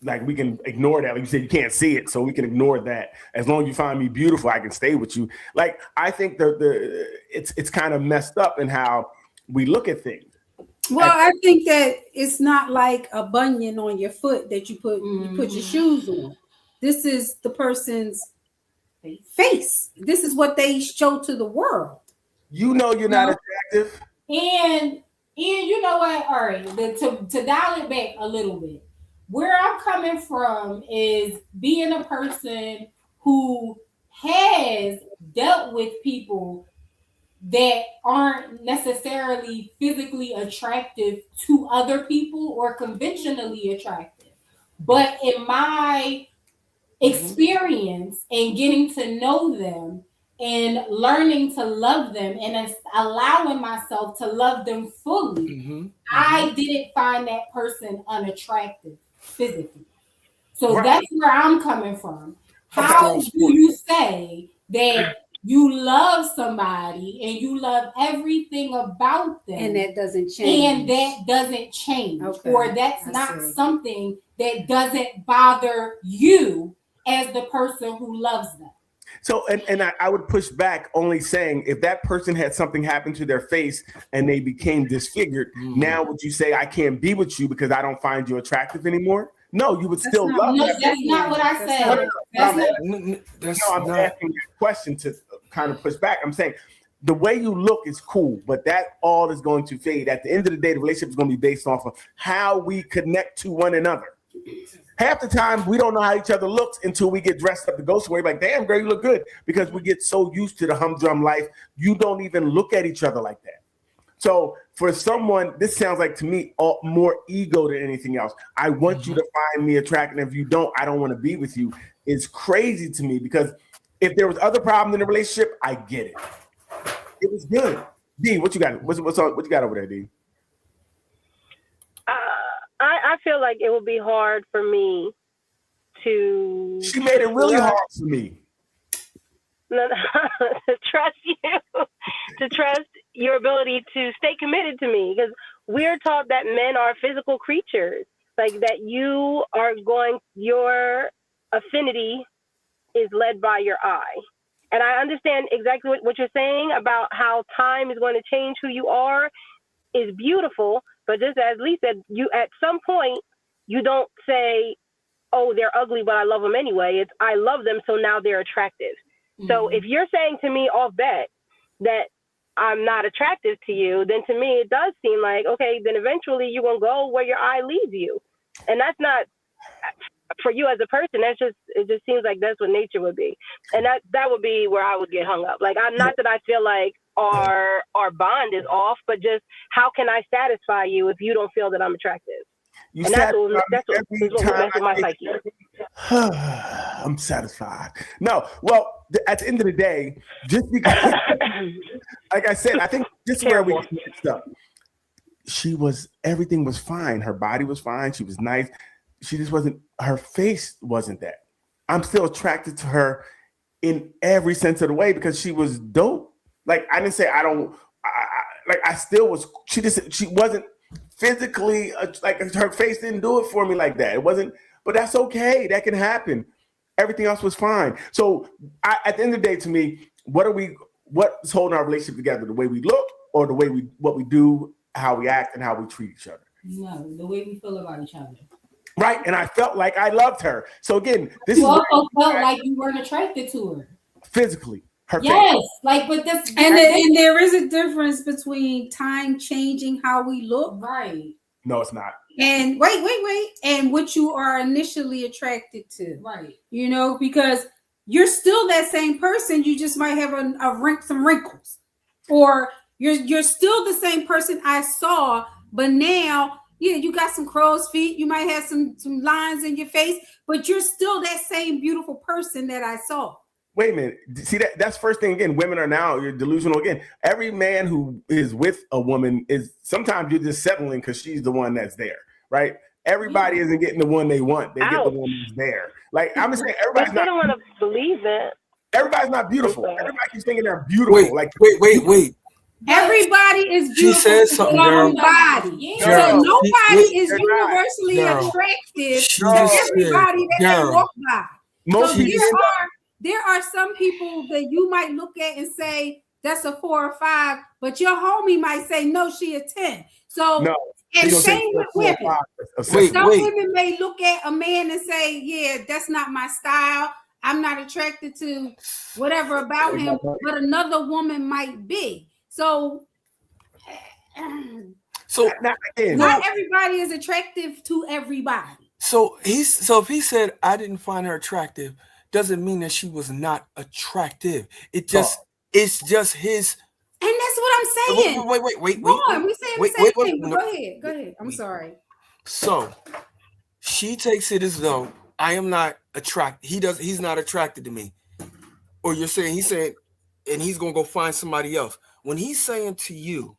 like we can ignore that. Like you said, you can't see it, so we can ignore that. As long as you find me beautiful, I can stay with you. Like I think it's kind of messed up in how we look at things. Well, I think that it's not like a bunion on your foot that you put your shoes on. This is the person's face. This is what they show to the world. You know you're not attractive. And you know what? All right, to dial it back a little bit. Where I'm coming from is being a person who has dealt with people that aren't necessarily physically attractive to other people or conventionally attractive. But in my experience and getting to know them and learning to love them and allowing myself to love them fully, I didn't find that person unattractive physically. So that's where I'm coming from. How do you say that you love somebody and you love everything about them and that doesn't change? Okay. Or that's not something that doesn't bother you as the person who loves them. So, and I would push back only saying if that person had something happen to their face and they became disfigured, now would you say I can't be with you because I don't find you attractive anymore? No, you would still love that. That's not what I said. I'm asking a question to kind of push back. I'm saying the way you look is cool, but that all is going to fade. At the end of the day, the relationship is going to be based off of how we connect to one another. Half the time, we don't know how each other looks until we get dressed up to go somewhere. Like, damn, girl, you look good. Because we get so used to the humdrum life, you don't even look at each other like that. So for someone, this sounds like to me more ego than anything else. I want you to find me attractive. If you don't, I don't want to be with you. It's crazy to me because if there was other problems in the relationship, I get it. It was good. D, what you got? What you got over there, D? I feel like it would be hard for me to. She made it really hard for me. To trust you, to trust your ability to stay committed to me, because we're taught that men are physical creatures, like that your affinity is led by your eye. And I understand exactly what you're saying about how time is going to change who you are is beautiful. But just as Lee said, you at some point, you don't say, oh, they're ugly, but I love them anyway. It's I love them, so now they're attractive. Mm-hmm. So if you're saying to me off bet that I'm not attractive to you, then to me it does seem like, okay, then eventually you're going to go where your eye leads you. And that's not for you as a person. It just seems like that's what nature would be. And that would be where I would get hung up. Like, I'm not that I feel like our bond is off, but just how can I satisfy you if you don't feel that I'm attractive? And that's what messes my psyche. I'm satisfied. No, well, at the end of the day, just because, like I said, I think this is where we get mixed up. Everything was fine. Her body was fine. She was nice. She just wasn't, her face wasn't that. I'm still attracted to her in every sense of the way because she was dope. Like, I didn't say I still was, she wasn't physically, like her face didn't do it for me like that. It wasn't, but that's okay. That can happen. Everything else was fine. So at the end of the day, to me, what's holding our relationship together? The way we look or the way what we do, how we act and how we treat each other? No, the way we feel about each other. Right. And I felt like I loved her. So again, you also felt like you weren't attracted to her. Physically. Her yes, face. like, but this, and there is a difference between time changing how we look, right? No, it's not. And wait, and what you are initially attracted to, right? You know, because you're still that same person. You just might have some wrinkles, or you're still the same person I saw, but now you got some crow's feet. You might have some lines in your face, but you're still that same beautiful person that I saw. Wait a minute. See, that's first thing again. Women are now, you're delusional again. Every man who is with a woman is sometimes you're just settling because she's the one that's there, right? Everybody isn't getting the one they want. They get the one that's there. Like, I'm just saying, everybody's not. I don't want to believe that. Everybody's not beautiful. Everybody keeps thinking they're beautiful. Wait. Everybody is beautiful. She said something, girl. Yeah. So nobody is universally attractive to everybody that they walk by. So there are some people that you might look at and say that's a 4 or 5, but your homie might say no, she a 10. So and same with women. Some women may look at a man and say, yeah, that's not my style. I'm not attracted to whatever about him, but another woman might be. So not everybody is attractive to everybody. So if he said I didn't find her attractive, doesn't mean that she was not attractive. It's just his. And that's what I'm saying. Wait. Go on, we saying the same thing. No. Go ahead. I'm sorry. So she takes it as though I am not attracted. He's not attracted to me. Or you're saying he's saying, and he's gonna go find somebody else. When he's saying to you,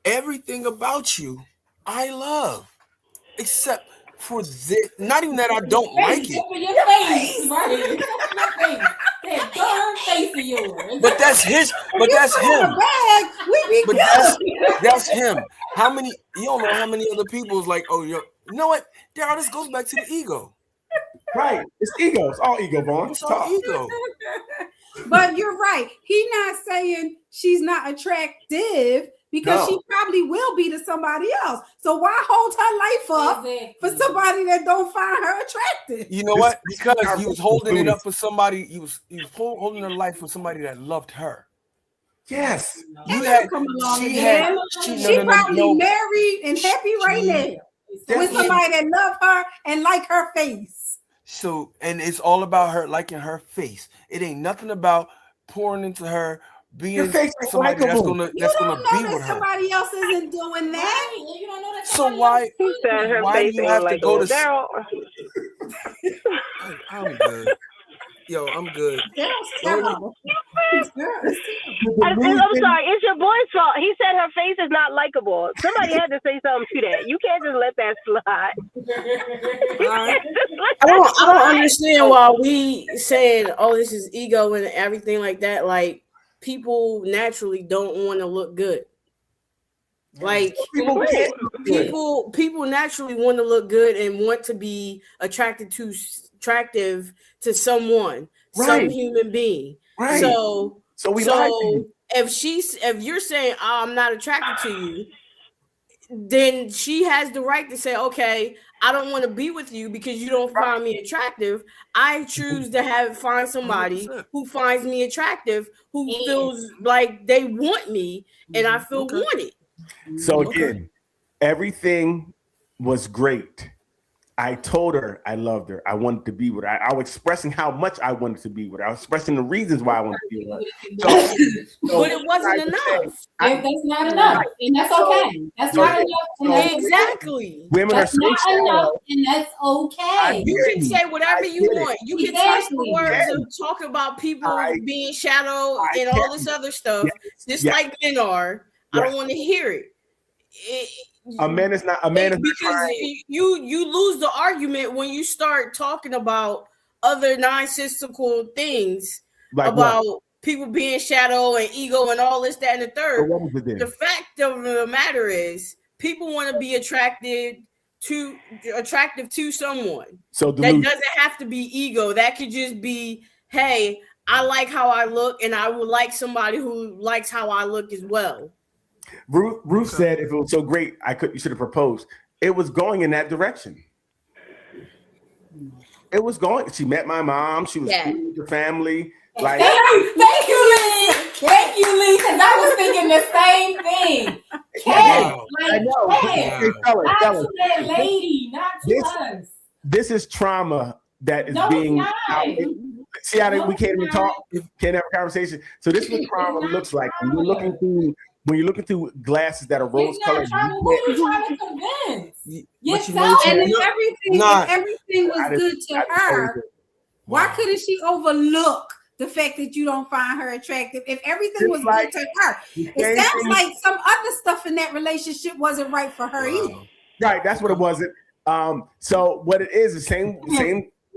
everything about you, I love, except for this. Not even that I don't like it. For your face, right? That face of yours. But that's his. But that's him. But that's him. How many? You don't know how many other people is like, oh, you know what, Daryl? This goes back to the ego. Right. It's ego. It's all ego, Vaughn. It's all ego. But you're right. He's not saying she's not attractive because she probably will be to somebody else. So why hold her life up for somebody that don't find her attractive? You know what? Because he was holding it up for somebody. He was holding her life for somebody that loved her. Yes. She probably married and happy right now with somebody that love her and like her face. So, and it's all about her liking her face. It ain't nothing about pouring into her being face is somebody that's likable. gonna You don't know be that with her. somebody else isn't doing that. Right, and you don't know that So somebody else why He said her why do face you ain't have to like go a to? Daryl. I'm good. Yo, I'm good. Daryl's terrible. Daryl is terrible. I'm sorry, it's your boy's fault. He said her face is not likable. Somebody had to say something to that. You can't just let that slide. I don't understand why we saying, oh, this is ego and everything like that. Like, people naturally don't want to look good. Like, people naturally want to look good and want to be attractive to someone, some human being. Right. So we like you. if you're saying, oh, I'm not attracted to you, then she has the right to say, okay, I don't want to be with you because you don't find me attractive. I choose to find somebody 100%. who finds me attractive, who feels like they want me, and I feel wanted. So again, everything was great. I told her I loved her. I wanted to be with her. I was expressing how much I wanted to be with her. I was expressing the reasons why I wanted to be with her. But it wasn't enough. That's not enough, and that's okay. That's not enough. And that's Exactly. Women are That's so not shallow. enough, and that's okay. You can say whatever you want. You can twist the Exactly. words and talk about people being shadow and all this other stuff, just Yes. like men are. I don't want to hear it. A man is not because you lose the argument when you start talking about other nonsensical things like about people being shadow and ego and all this, that, and the third. what was it then? The fact of the matter is, people want to be attractive to someone. So that doesn't have to be ego. That could just be, hey, I like how I look, and I would like somebody who likes how I look as well. Ruth said, if it was so great, you should have proposed. It was going in that direction. It was going. She met my mom. She was cool with the family. Like, thank you, Lee. Thank you, Lee, because I was thinking the same thing. Wow. Like, I know. not to that lady, not to us. This is trauma that is No, being. it's not. See how we can't even talk, can't have a conversation. So this is what trauma looks like when you're looking through glasses that are rose colored. Who are you trying to convince? Yourself. And if everything was good to her, why couldn't she overlook the fact that you don't find her attractive? If everything was good to her, it sounds like some other stuff in that relationship wasn't right for her either. Right, that's what it wasn't. So what it is the same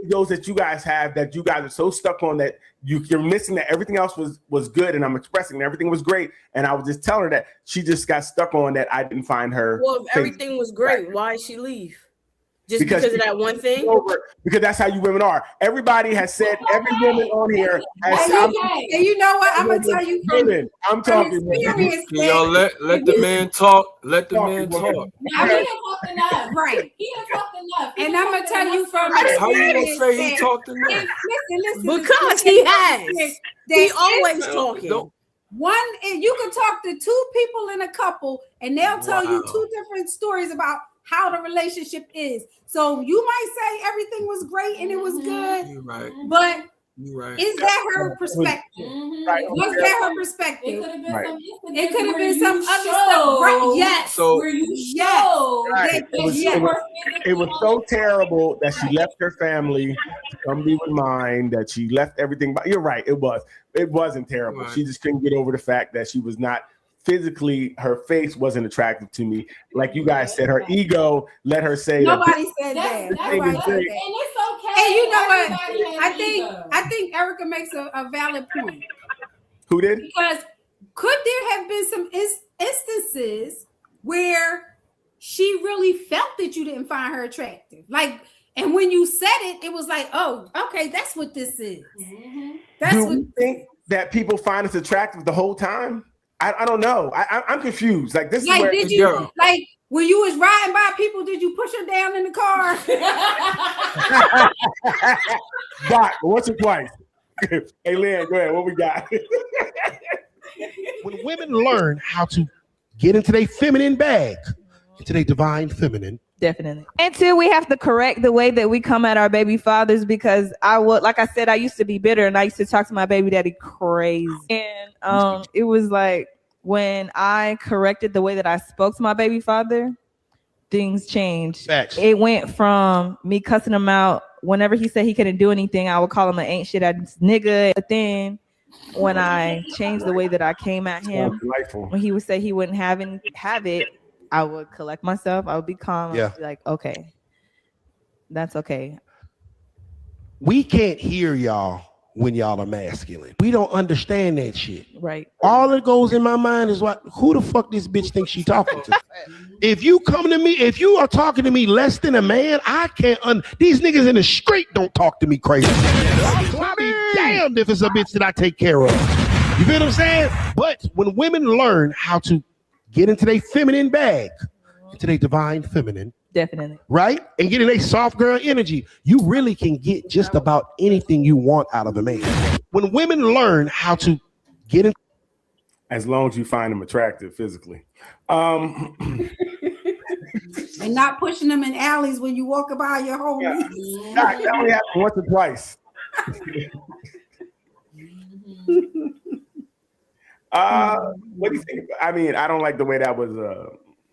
egos that you guys have, that you guys are so stuck on that you're missing that everything else was good, and I'm expressing everything was great, and I was just telling her that she just got stuck on that I didn't find her. Well, if everything was great, why did she leave? Just because of that one thing? Because that's how you women are. Everybody has said, every woman on here has said, and you know what? I'm gonna tell you I'm talking experience. Y'all let the man talk. Let the man talk. Now, he didn't talk enough. Right. He didn't talk enough. And I'm gonna tell you from experience. How you gonna say he talked enough? Listen. Because he has. He always talking. You can talk to two people in a couple, and they'll tell you two different stories about how the relationship is. So you might say everything was great and it was good. You're right. But You're right. is that her perspective? Right. Was that her perspective? It could have been some other stuff. Right. Yes. So where you show right. It was so terrible that she left her family to come be with mine, that she left everything. But you're right. It wasn't terrible. Right. She just couldn't get over the fact that she was not physically, her face wasn't attractive to me. Like you guys said, her ego let her say nobody said that. And it's okay. And you know what? I think Erica makes a valid point. Who did? Because could there have been some instances where she really felt that you didn't find her attractive? Like, and when you said it, it was like, oh, okay, that's what this is. That's Do what you think that people find us attractive the whole time? I don't know. I'm confused. Like this like, is where did you like when you was riding by people? Did you push her down in the car? Doc, once or twice. Hey, Lynn, go ahead. What we got? When women learn how to get into their feminine bag, into their divine feminine. Definitely. Until we have to correct the way that we come at our baby fathers, because like I said, I used to be bitter and I used to talk to my baby daddy crazy. And it was like when I corrected the way that I spoke to my baby father, things changed. Facts. It went from me cussing him out whenever he said he couldn't do anything. I would call him an ain't shit ass nigga. But then when I changed the way that I came at him, when he would say he wouldn't have it, I would collect myself. I would be calm. I would be like, okay, that's okay. We can't hear y'all when y'all are masculine. We don't understand that shit. Right. All that goes in my mind is who the fuck this bitch thinks she talking to? If you are talking to me less than a man, I can't. These niggas in the street don't talk to me crazy. I'll be damned if it's a bitch that I take care of. You feel what I'm saying? But when women learn how to get into their feminine bag, into their divine feminine, definitely, right, and get in a soft girl energy, you really can get just about anything you want out of a man. When women learn how to get in, as long as you find them attractive physically, and not pushing them in alleys when you walk by your home. That only happened once or twice. What do you think? I mean, I don't like the way that was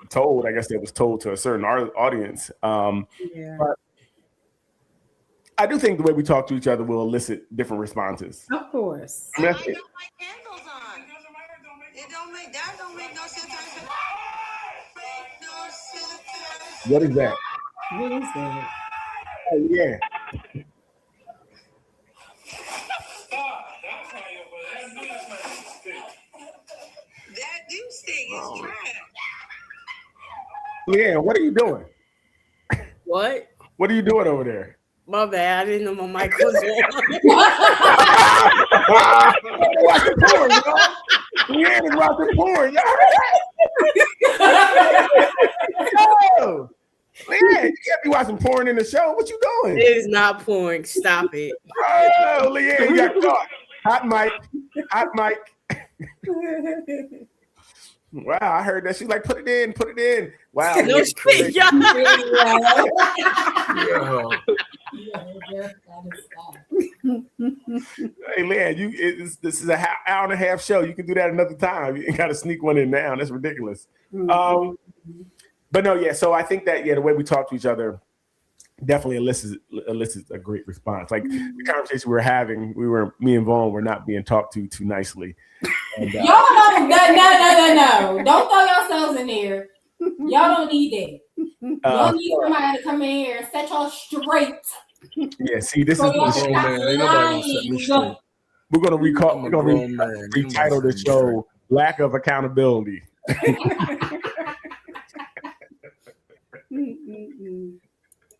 told. I guess that was told to a certain audience. But I do think the way we talk to each other will elicit different responses. Of course. I mean, That don't make no sense. what is that? What is that? Oh, yeah. That new stick is trash. Yeah, what are you doing? What? What are you doing over there? My bad. I didn't know my mic was on. Watching porn, y'all. Leanne is watching porn. Y'all oh, Leanne, you can't be watching porn in the show. What you doing? It is not porn. Stop it. Oh, Leanne, you got caught. Hot mic. Hot mic. Wow, I heard that. She's like, put it in. Wow. No shit, y'all. Hey, Leanne, this is an hour and a half show. You can do that another time. You ain't got to sneak one in now. That's ridiculous. But no, yeah. So I think that the way we talk to each other definitely elicits a great response. Like the conversation we were having, me and Vaughn were not being talked to too nicely. And, y'all don't, no. Don't throw yourselves in there. Y'all don't need that. Y'all need somebody to come in here and set y'all straight. Yeah, see, this is we're gonna retitle the show "Lack of Accountability."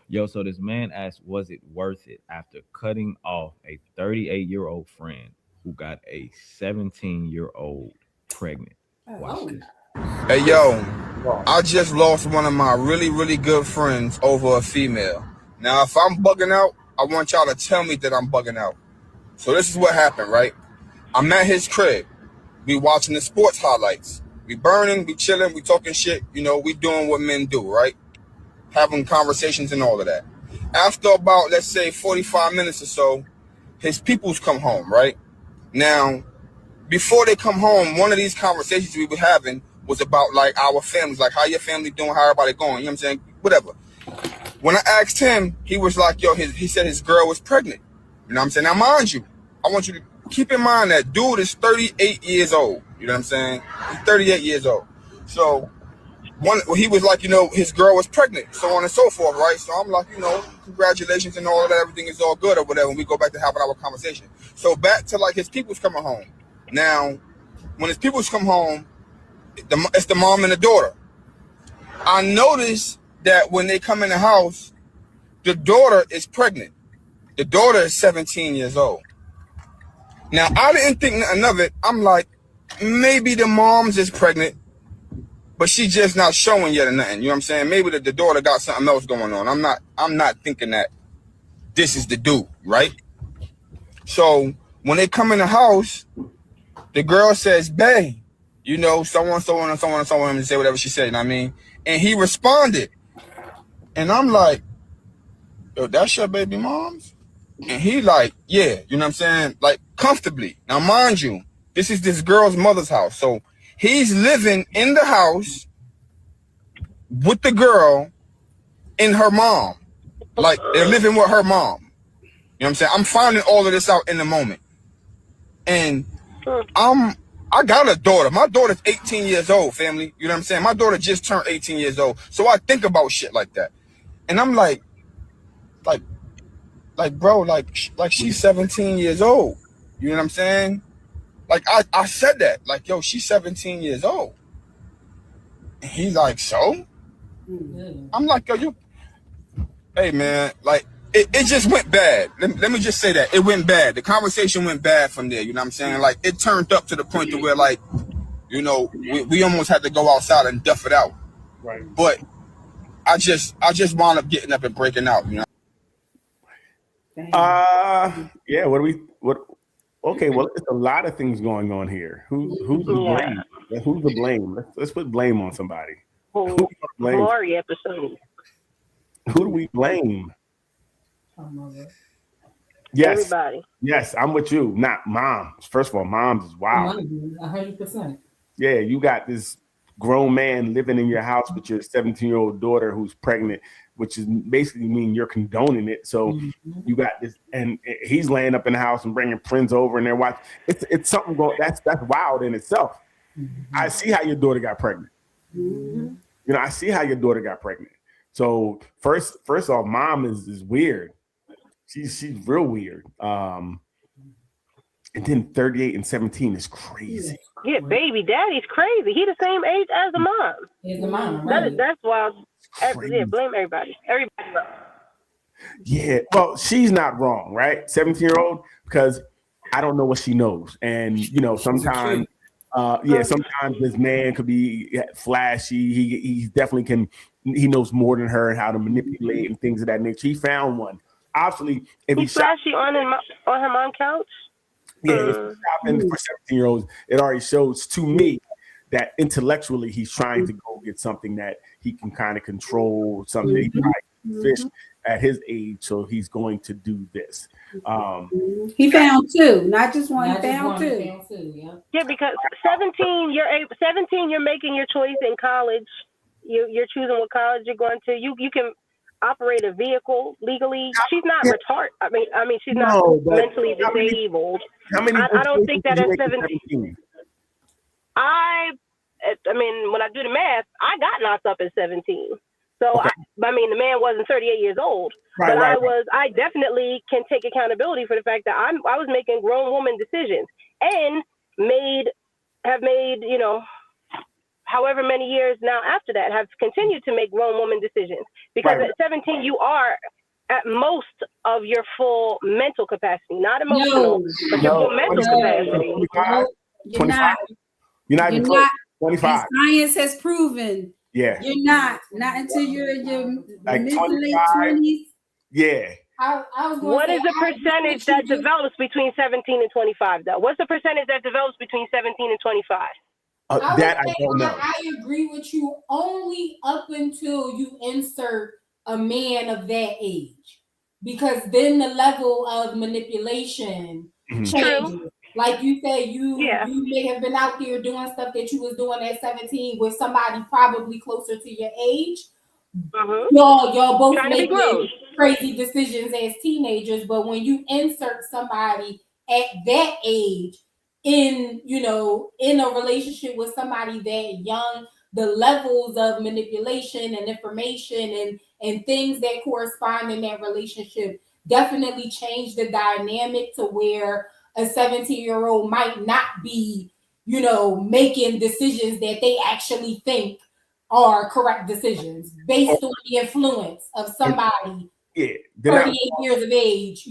Yo, so this man asked, was it worth it after cutting off a 38-year-old friend who got a 17-year-old pregnant? Watch this. Hey, yo, I just lost one of my really, really good friends over a female. Now, if I'm bugging out, I want y'all to tell me that I'm bugging out. So this is what happened, right? I'm at his crib. We watching the sports highlights. We burning, we chilling, we talking shit. You know, we doing what men do, right? Having conversations and all of that. After about, let's say, 45 minutes or so, his peoples come home, right? Now, before they come home, one of these conversations we were having was about, like, our families, like, how your family doing, how everybody going, you know what I'm saying? Whatever. When I asked him, he was like, yo, he said his girl was pregnant. You know what I'm saying? Now, mind you, I want you to keep in mind that dude is 38 years old. You know what I'm saying? He's 38 years old. So, he was like, you know, his girl was pregnant, so on and so forth, right? So I'm like, you know, congratulations and all of that, everything is all good or whatever, and we go back to having our conversation. So back to, like, his people's coming home. Now, when his people's come home, it's the mom and the daughter. I noticed that when they come in the house, the daughter is pregnant. The daughter is 17 years old. Now, I didn't think nothing of it. I'm like, maybe the mom's is pregnant, but she's just not showing yet or nothing. You know what I'm saying? Maybe the daughter got something else going on. I'm not thinking that this is the dude, right? So when they come in the house, the girl says, bae, you know, so on, and say whatever she said, you know what I mean? And he responded. And I'm like, yo, that's your baby mom's? And he like, yeah, you know what I'm saying? Like comfortably. Now, mind you, this is this girl's mother's house. So he's living in the house with the girl and her mom. Like they're living with her mom. You know what I'm saying? I'm finding all of this out in the moment. And I got a daughter. My daughter's 18 years old, family. You know what I'm saying? My daughter just turned 18 years old. So I think about shit like that. And I'm like, bro, like she's 17 years old. You know what I'm saying? Like I said that. Like, yo, she's 17 years old. And he's like, so? I'm like, yo, hey man, like it just went bad. Let me just say that. It went bad. The conversation went bad from there. You know what I'm saying? Like it turned up to the point to where like, you know, we almost had to go outside and duff it out. Right. But I just wound up getting up and breaking out, you know. Yeah, okay, well, there's a lot of things going on here. Who's the blame? Who's the blame? Let's put blame on somebody. Glory episode. Who do we blame? Yes. Everybody. Yes, I'm with you. Not moms. First of all, moms is wild. 100%. Yeah, you got this grown man living in your house with your 17-year-old daughter who's pregnant, which is basically mean you're condoning it. So you got this, and he's laying up in the house and bringing friends over and they're watching. It's something going. That's wild in itself. I see how your daughter got pregnant. You know, I see how your daughter got pregnant. So first off, mom is weird. She's real weird. And then 38 and 17 is crazy. Yeah, baby daddy's crazy. He the same age as the mom. He's the mom. Right? That's wild. Yeah, blame everybody. Everybody wrong. Yeah, well, she's not wrong, right? 17-year-old, because I don't know what she knows. And you know, sometimes sometimes this man could be flashy. He definitely can. He knows more than her and how to manipulate and things of that nature. He found one. Obviously, if he's flashy on her mom's couch. Yeah, if he's shopping for 17-year-olds, it already shows to me that intellectually he's trying to go get something that he can kind of control, something that he might fish at his age. So he's going to do this. He found two, not just one. He found two. Yeah, because 17, you're making your choice in college. You're choosing what college you're going to. You can operate a vehicle legally. She's not retarded. I mean, she's not mentally disabled. I don't think that at 17. I mean, when I do the math, I got knocked up at 17. So okay. I mean, the man wasn't 38 years old, but I definitely can take accountability for the fact that I was making grown woman decisions and have made, you know, however many years now after that, have continued to make grown woman decisions. Because at 17, you are at most of your full mental capacity, not emotional, but your full mental capacity. 25. You're not even close. 25. Science has proven. Yeah. You're not until you're in your like mid to late 20s. Yeah. What is the percentage that develops between 17 and 25, though? What's the percentage that develops between 17 and 25? That I don't know. I agree with you only up until you insert a man of that age, because then the level of manipulation changes. Like you said, you may have been out there doing stuff that you was doing at 17 with somebody probably closer to your age. Y'all both making crazy decisions as teenagers, but when you insert somebody at that age in a relationship with somebody that young, the levels of manipulation and information and things that correspond in that relationship definitely change the dynamic to where a 17-year-old might not be, making decisions that they actually think are correct decisions based on the influence of somebody 38 years of age,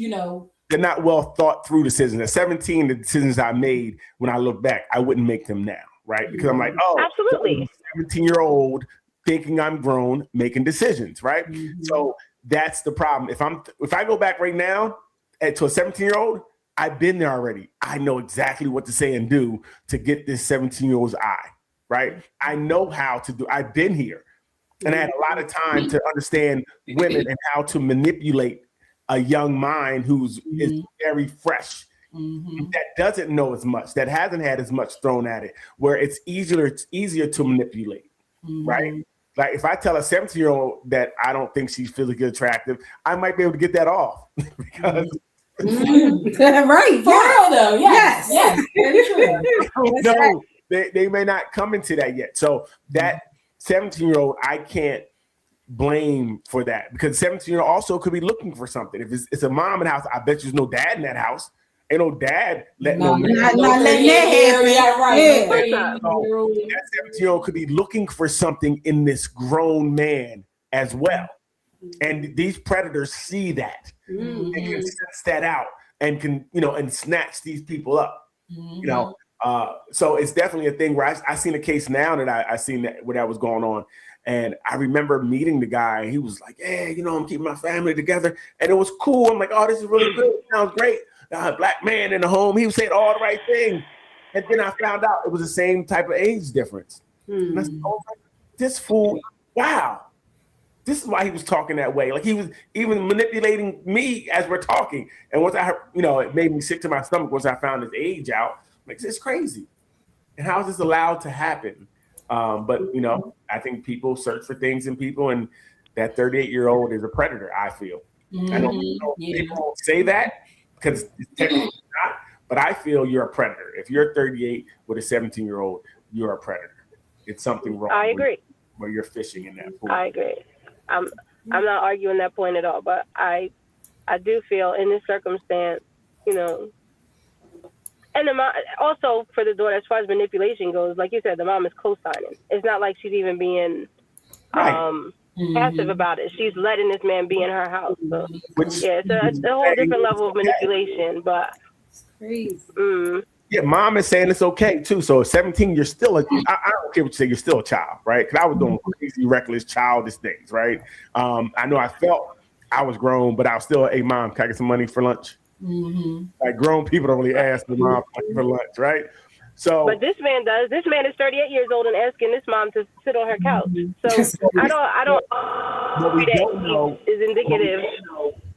They're not well thought through decisions. At 17, the decisions I made, when I look back, I wouldn't make them now, right? Because I'm like, absolutely, 17-year-old thinking I'm grown, making decisions, right? So that's the problem. If I go back right now to a 17-year-old, I've been there already. I know exactly what to say and do to get this 17-year-old's eye, right? I know how to do. I've been here. And I had a lot of time to understand women and how to manipulate a young mind who's is very fresh, that doesn't know as much, that hasn't had as much thrown at it, where it's easier to manipulate, right? Like if I tell a 17-year-old that I don't think she's physically attractive, I might be able to get that off because right, for real though, yes, very true. No, they may not come into that yet. So that 17-year-old, I can't blame for that because 17-year-old also could be looking for something. If it's a mom in the house, I bet there's no dad in that house. Ain't no dad letting no man. Not letting that happen. So that 17-year-old could be looking for something in this grown man as well. And these predators see that and can sense that out and can, and snatch these people up, so it's definitely a thing where I seen a case now that I seen that where that was going on. And I remember meeting the guy. He was like, "Hey, I'm keeping my family together." And it was cool. I'm like, "Oh, this is really good. Sounds great." Black man in the home. He was saying all the right things. And then I found out it was the same type of age difference. And I said, "Oh, this fool, wow. This is why he was talking that way." Like he was even manipulating me as we're talking. And once I heard, it made me sick to my stomach once I found his age out. Like, it's crazy. And how is this allowed to happen? But I think people search for things in people, and that 38-year-old is a predator, I feel. I don't know if people won't say that because it's technically not, but I feel you're a predator. If you're 38 with a 17-year-old, you're a predator. It's something wrong. I agree. Where you're fishing in that pool. I agree. I'm not arguing that point at all, but I do feel in this circumstance, and the mom, also for the daughter, as far as manipulation goes, like you said, the mom is co-signing. It's not like she's even being passive about it. She's letting this man be in her house. So, it's a whole different level of manipulation. But yeah, mom is saying it's okay too. So at 17, you're still I don't care what you say, you're still a child, right? Because I was doing crazy, reckless, childish things, right? I know I felt I was grown, but I was still, "Hey, mom, can I get some money for lunch?" Like grown people don't really ask their mom for lunch, right? So, but this man does. This man is 38 years old and asking this mom to sit on her couch. So I don't know is indicative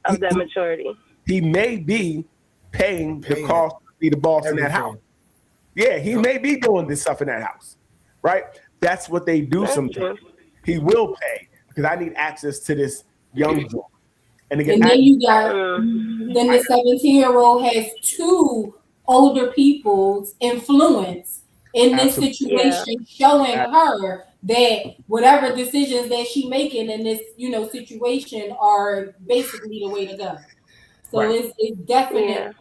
of that maturity. He may be paying the cost to be the boss in that house. Yeah, he may be doing this stuff in that house, right? That's what they do sometimes. He will pay because I need access to this young boy. And then you got, then the 17-year-old has two older people's influence in this situation, showing her that whatever decisions that she making in this, situation are basically the way to go. So it's definitely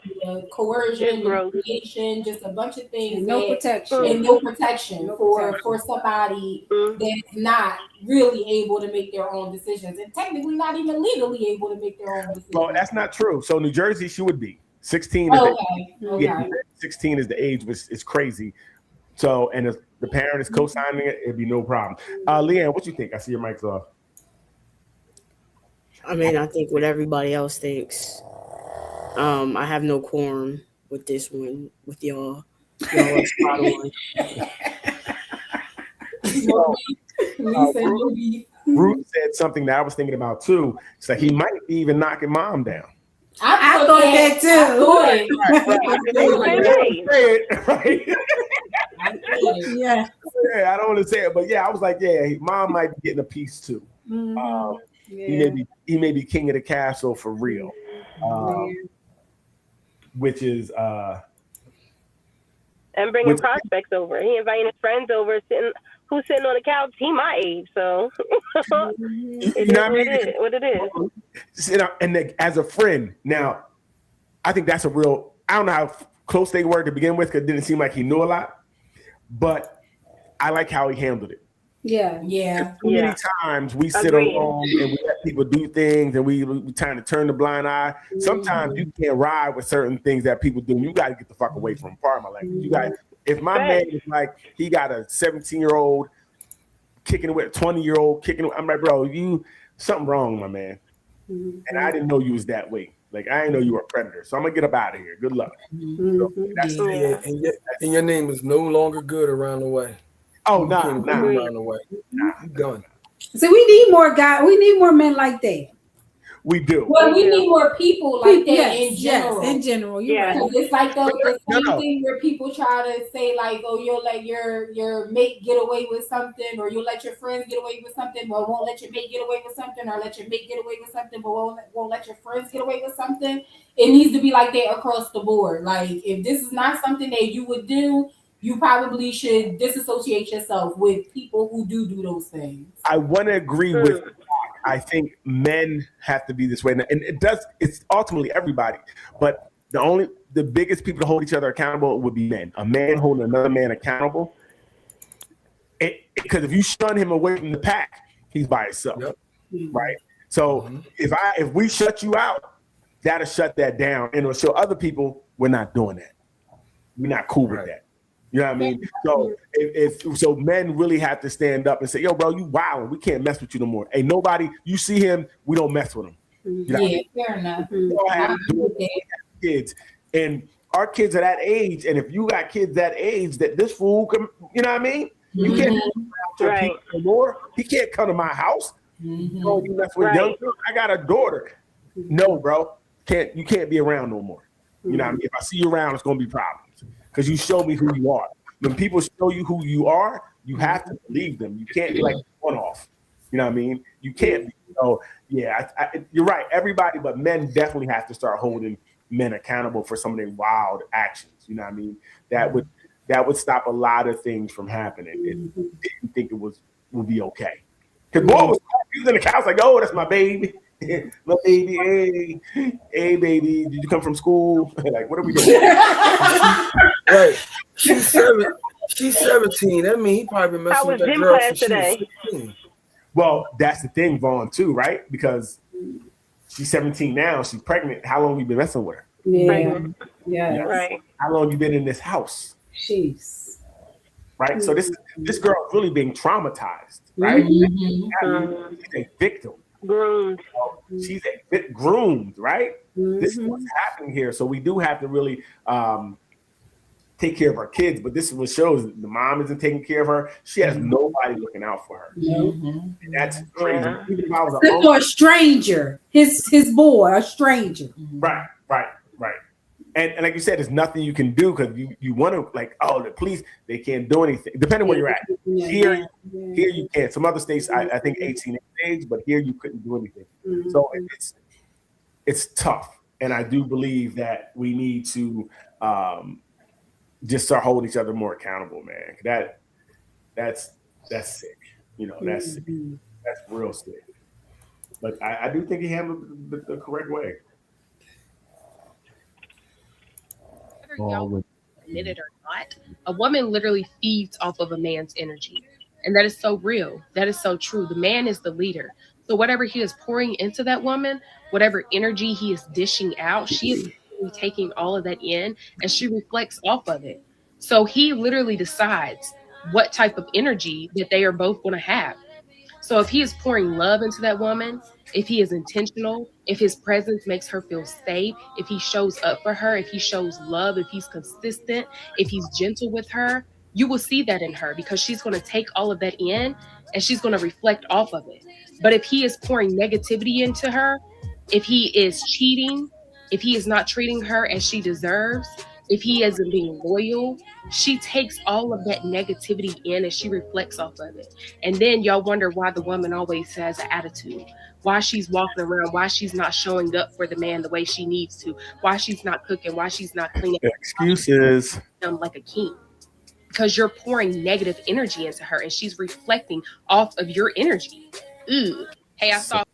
coercion, manipulation, just a bunch of things. And no protection for somebody that's not really able to make their own decisions, and technically not even legally able to make their own decisions. Well, that's not true. So New Jersey, she would be 16. Yeah, 16 is the age, which is crazy. So, and if the parent is co-signing it, it'd be no problem. Leanne, what you think? I see your mic's off. I mean, I think what everybody else thinks. I have no quorum with this one, with y'all. Y'all are spot on. Ruth said something that I was thinking about too. It's like he might be even knocking mom down. I thought that too. Yeah, I don't want to say it, but yeah, I was like, yeah, mom might be getting a piece too. He may be king of the castle for real. Which is and bringing prospects over. He inviting his friends over, who's sitting on the couch. He my age, so what it is. And as a friend, now I think that's a real. I don't know how close they were to begin with because it didn't seem like he knew a lot, but I like how he handled it. Yeah. Too many times we sit alone and we let people do things and we trying to turn the blind eye. Sometimes you can't ride with certain things that people do. You got to get the fuck away from. Pardon my language. You got. If my man is like he got a 17-year-old kicking it with a 20-year-old kicking it, I'm like, bro, you something wrong, my man. And I didn't know you was that way. Like I didn't know you were a predator. So I'm gonna get up out of here. Good luck. So that's and your name is no longer good around the way. Oh, nah. Around the way. You done. So we need more guys. We need more men like that. We do. Well, we need more people like that in general. Yes, in general, you're right. It's like the same thing where people try to say like, oh, you'll let your mate get away with something, or you'll let your friends get away with something, but won't let your mate get away with something, or let your mate get away with something, but won't let your friends get away with something. It needs to be like that across the board. Like if this is not something that you would do, you probably should disassociate yourself with people who do those things. I want to agree with. I think men have to be this way, and it's ultimately everybody. But the biggest people to hold each other accountable would be men. A man holding another man accountable, because if you shun him away from the pack, he's by himself, right? So if we shut you out, that'll shut that down, and it'll show other people we're not doing that. We're not cool with that. You know what I mean? So so men really have to stand up and say, yo, bro, you wildin'. We can't mess with you no more. Ain't nobody, you see him, we don't mess with him. You know fair enough. We all have kids. And our kids are that age, and if you got kids that age, that this fool can, you know what I mean? You can't right. No more. He can't come to my house. Oh, you mess with young girl. I got a daughter. No, bro. You can't be around no more. You know what I mean? If I see you around, it's gonna be problems. Because you show me who you are. When people show you who you are, you have to believe them. You can't be like one off. You know what I mean? You can't be. So yeah, you're right. Everybody, but men definitely have to start holding men accountable for some of their wild actions. You know what I mean? That would stop a lot of things from happening. And didn't think would be okay. Because boy was in the couch like, oh, that's my baby. My baby, hey, baby, did you come from school? Like, what are we doing? Right. She's 17. I mean, he probably been messing with that girl since she was 16. Well, that's the thing, Vaughn, too, right? Because she's 17 now. She's pregnant. How long have you been messing with her? Yeah. Right. How long have you been in this house? Jeez. Right? So this girl is really being traumatized, right? She's a victim. Groomed. She's a bit groomed, right? This is what's happening here. So we do have to really take care of our kids. But this is what shows the mom isn't taking care of her. She has nobody looking out for her. And that's crazy. Even if I was a stranger, his boy, a stranger. Right. And like you said, there's nothing you can do because you want to like, oh, the police, they can't do anything. Depending where you're at. Here you can. Some other states, I think 18 age, but here you couldn't do anything. So it's tough. And I do believe that we need to just start holding each other more accountable, man. That's sick. You know, that's sick. That's real sick. But I do think he handled the correct way. Y'all admit it or not, a woman literally feeds off of a man's energy, and that is so real. That is so true. The man is the leader, so whatever he is pouring into that woman, whatever energy he is dishing out, she is taking all of that in, and she reflects off of it. So he literally decides what type of energy that they are both going to have. So if he is pouring love into that woman, if he is intentional, if his presence makes her feel safe, if he shows up for her, if he shows love, if he's consistent, if he's gentle with her, you will see that in her because she's going to take all of that in and she's going to reflect off of it. But if he is pouring negativity into her, if he is cheating, if he is not treating her as she deserves, if he isn't being loyal, she takes all of that negativity in and she reflects off of it. And then y'all wonder why the woman always has an attitude, why she's walking around, why she's not showing up for the man the way she needs to, why she's not cooking, why she's not cleaning. Excuses. Like a king. Because you're pouring negative energy into her and she's reflecting off of your energy. Ooh. Hey, I saw.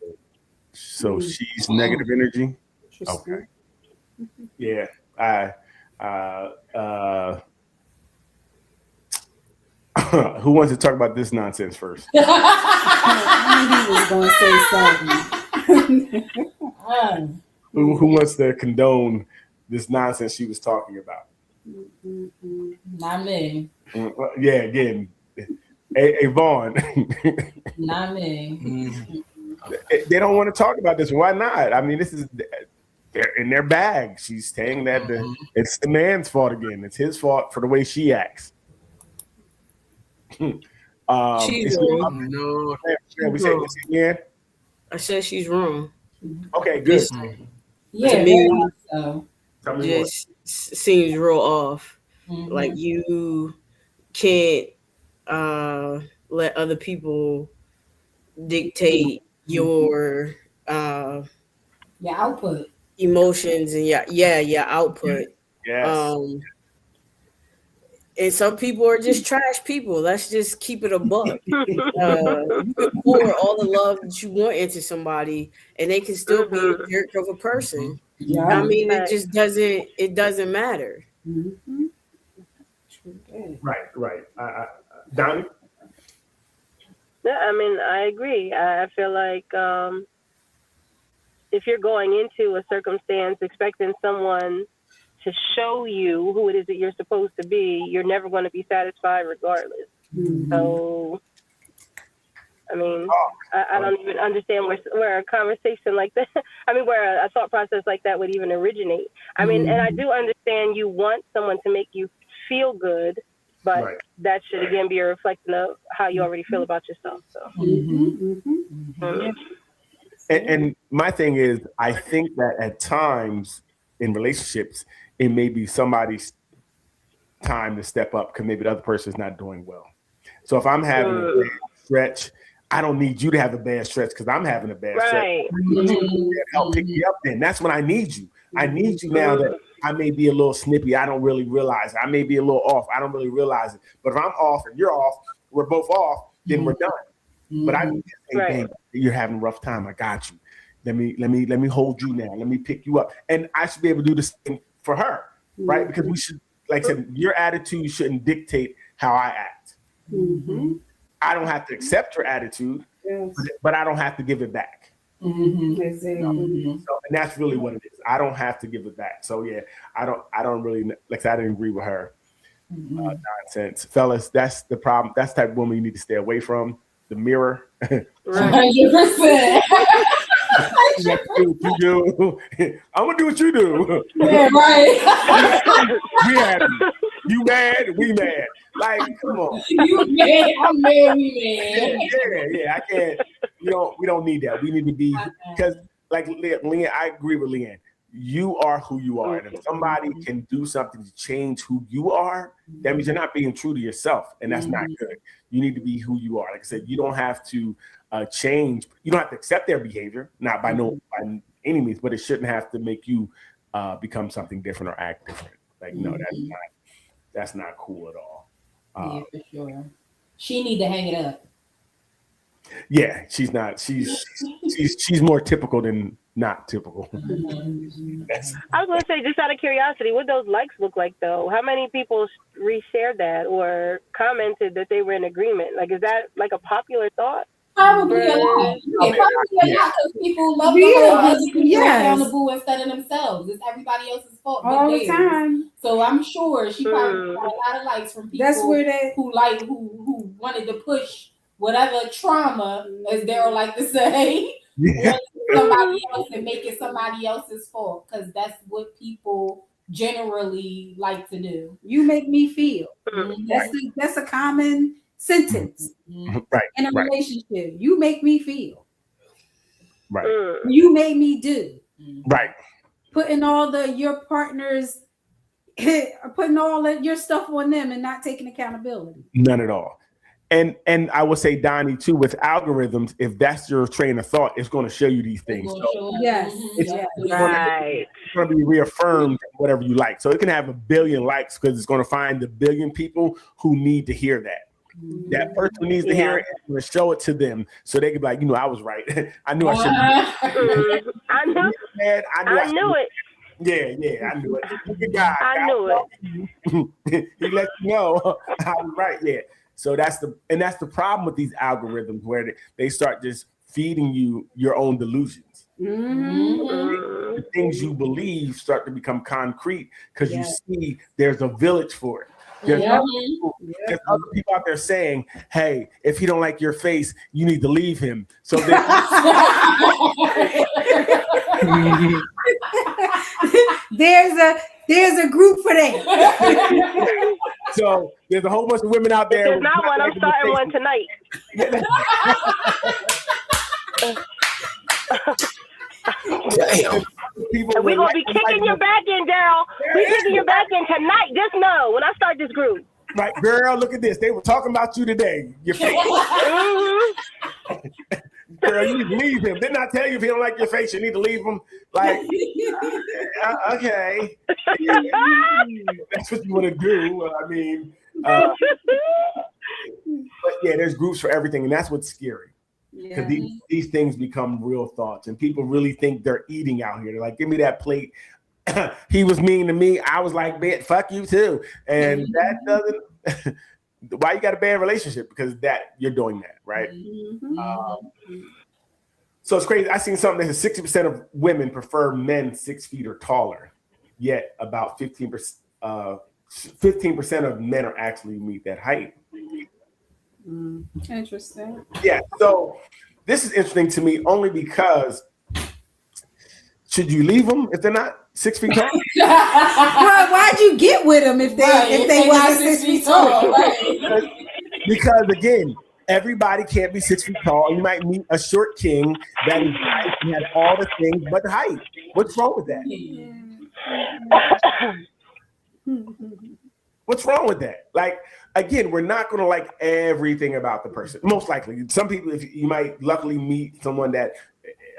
So she's negative energy? Okay. Yeah. Who wants to talk about this nonsense first? I knew he was going to say something. Who wants to condone this nonsense she was talking about? Not me. Yeah, again, hey Vaughn. Not me. They don't want to talk about this. Why not? I mean, this is they're in their bag. She's saying that it's the man's fault again. It's his fault for the way she acts. She's wrong. No. We say yeah. I said she's wrong. Okay, good. Yeah, To me, so. just seems real off. Like you can't let other people dictate your output, emotions, and your output. Yes. And some people are just trash people. Let's just keep it a buck. You can pour all the love that you want into somebody, and they can still be a jerk of a person. Yeah. I mean, it just doesn't. It doesn't matter. Right. Donnie? Yeah, I mean, I agree. I feel like if you're going into a circumstance expecting someone to show you who it is that you're supposed to be, you're never going to be satisfied regardless. So, I mean, I don't even understand where a conversation like that, where a thought process like that would even originate. I mean, and I do understand you want someone to make you feel good, but that should again be a reflection of how you already feel about yourself. So. And my thing is, I think that at times in relationships, it may be somebody's time to step up because maybe the other person is not doing well. So if I'm having a bad stretch, I don't need you to have a bad stretch because I'm having a bad stretch. Help pick me up then. That's when I need you. I need you now that I may be a little snippy. I don't really realize it. I may be a little off. I don't really realize it. But if I'm off and you're off, we're both off, then we're done. But I need to say, hey, you're having a rough time. I got you. Let me hold you now. Let me pick you up. And I should be able to do the same for her, right? Because we should, like I said, your attitude shouldn't dictate how I act. I don't have to accept your attitude, but I don't have to give it back. Exactly. So, and that's really what it is. I don't have to give it back. So yeah, I don't really, like I didn't agree with her nonsense. Fellas, that's the problem. That's the type of woman you need to stay away from. The mirror. 100%. You do. I'm gonna do what you do. Yeah, right. We happy. You mad? We mad. Like, come on. You mad? I'm mad. We mad. Yeah. I can't. We don't need that. We need to be, because, like Leanne, I agree with Leanne. You are who you are, and if somebody can do something to change who you are, that means you're not being true to yourself, and that's not good. You need to be who you are. Like I said, you don't have to change. You don't have to accept their behavior, not by any means, but it shouldn't have to make you become something different or act different. Like, no, that's not cool at all. Yeah, for sure. She need to hang it up. Yeah, she's not. She's more typical than not typical. I was going to say, just out of curiosity, what those likes look like, though? How many people reshared that or commented that they were in agreement? Like, is that like a popular thought? Probably a lot. Probably a lot because people love to be accountable instead of themselves. It's everybody else's fault all the time. So I'm sure she probably got a lot of likes from people who wanted to push whatever trauma, as Daryl like to say, somebody else and make it somebody else's fault, because that's what people generally like to do. You make me feel. That's a common sentence in a relationship. You make me feel. Right. You made me do. Right. Putting all your partners, putting all of your stuff on them and not taking accountability. None at all. And I would say, Donnie, too, with algorithms, if that's your train of thought, it's going to show you these things. So it's going to be reaffirmed, whatever you like. So it can have 1 billion likes because it's going to find the 1 billion people who need to hear that. That person who needs to hear it, and going to show it to them so they can be like, I was right. I knew I should. I knew it. Yeah, I knew it. Good guy. I knew it. He let you know I was right. Yeah. So that's the problem with these algorithms, where they start just feeding you your own delusions. The things you believe start to become concrete because you see there's a village for it. There's other people out there saying, "Hey, if he don't like your face, you need to leave him." So there's a group for that. So there's a whole bunch of women out there. There's not one. I'm starting one tonight. Damn. And we're gonna be kicking your back in, Daryl. We're kicking your back in tonight. Just know when I start this group. Right, girl, look at this. They were talking about you today. Your face. Girl, you need to leave him. Didn't I tell you if he don't like your face, you need to leave him? Like, okay. That's what you want to do. I mean, but yeah, there's groups for everything, and that's what's scary. Because these things become real thoughts, and people really think they're eating out here. They're like, give me that plate. He was mean to me. I was like, bitch, fuck you too. And that doesn't, why you got a bad relationship? Because that you're doing that, right? So it's crazy. I seen something that says 60% of women prefer men 6 feet or taller, yet about 15% of men are actually meet that height. Interesting. Yeah. So this is interesting to me only because should you leave them if they're not 6 feet tall? Well, why'd you get with them if they wasn't 6 feet tall? Because again, everybody can't be 6 feet tall. You might meet a short king that is nice and has all the things but the height. What's wrong with that? What's wrong with that? Like, again, we're not going to like everything about the person. Most likely, some people, if you might luckily meet someone that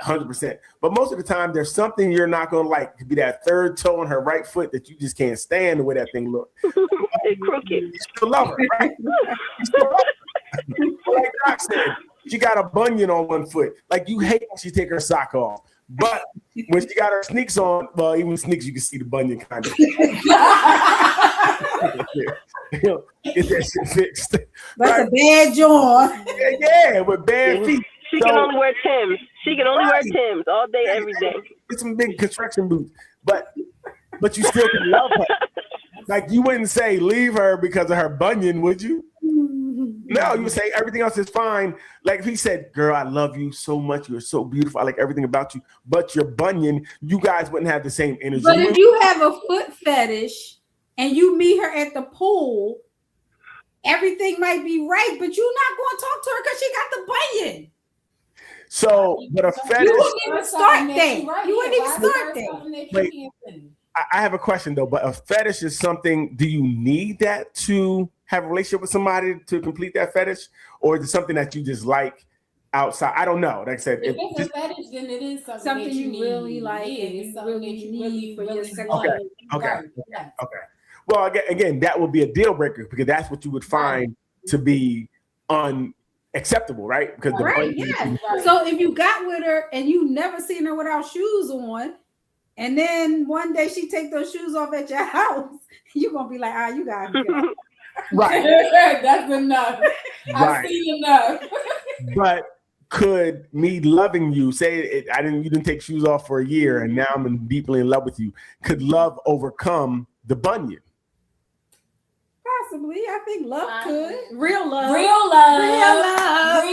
100%, but most of the time, there's something you're not going to like. It could be that third toe on her right foot that you just can't stand the way that thing looks. It's crooked. You still love her, right? You still love her. Like Doc said, she got a bunion on one foot. Like you hate when she take her sock off. But when she got her sneaks on, well, even sneaks, you can see the bunion kind of. Get that shit fixed. That's a bad joint. Yeah, with bad feet. She can only wear Timbs. She can only wear Timbs all day, every day. Get some big construction boots, but you still can love her. Like you wouldn't say leave her because of her bunion, would you? No, you would say everything else is fine. Like if he said, "Girl, I love you so much. You're so beautiful. I like everything about you." But your bunion, you guys wouldn't have the same energy. But if you have a foot fetish and you meet her at the pool, everything might be right, but you're not going to talk to her because she got the bunion. So, but a fetish. You wouldn't even start there. You wouldn't even start there. Wait, I have a question though. But a fetish is something. Do you need that to have a relationship with somebody to complete that fetish, or is it something that you just like outside? I don't know. Like I said, if it's a fetish, then it is something that you really like. It's something that you really for your sexual. Okay. Okay. Well, again, that would be a deal breaker because that's what you would find to be unacceptable, right? Because So if you got with her and you never seen her without shoes on, and then one day she take those shoes off at your house, you're gonna be like, you got it. Right. That's enough. I've seen enough. But could me loving you, say you didn't take shoes off for a year and now I'm deeply in love with you, could love overcome the bunion? Possibly. I think love could. Real love. Real love.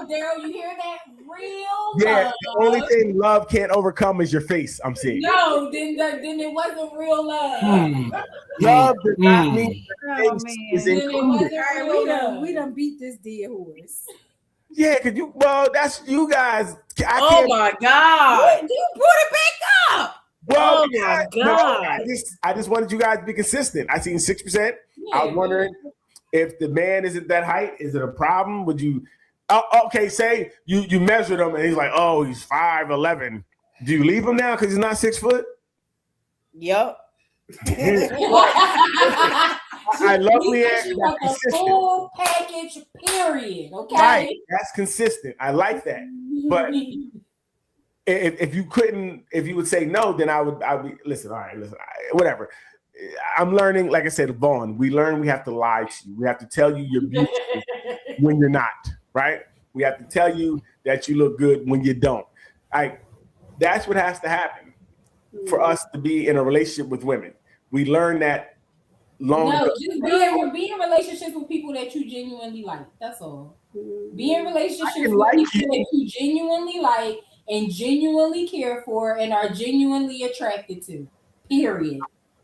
Daryl, you hear that? Real Yeah, love. the only thing love can't overcome is your face, I'm seeing. No, then it wasn't real love. Love does not mean your face is included. We done beat this dead horse. Yeah, that's you guys. Oh my God. You brought it back up. Well, oh my God. No, I just wanted you guys to be consistent. I seen 6%. I was wondering if the man isn't that height, is it a problem? Would you okay, say you measured him and he's like, oh, he's 5'11". Do you leave him now because he's not 6 foot? Yep. I love Leanne. You want the full package, period. Okay. Right. That's consistent. I like that. But if you would say no, then I would be listen. All right, listen, whatever. I'm learning, like I said, Vaughn. We learn we have to lie to you. We have to tell you you're beautiful when you're not. Right? We have to tell you that you look good when you don't. That's what has to happen for us to be in a relationship with women. We learn that long ago. Just be in relationships with people that you genuinely like. That's all. Be in relationships with people that you genuinely like and genuinely care for and are genuinely attracted to. Period.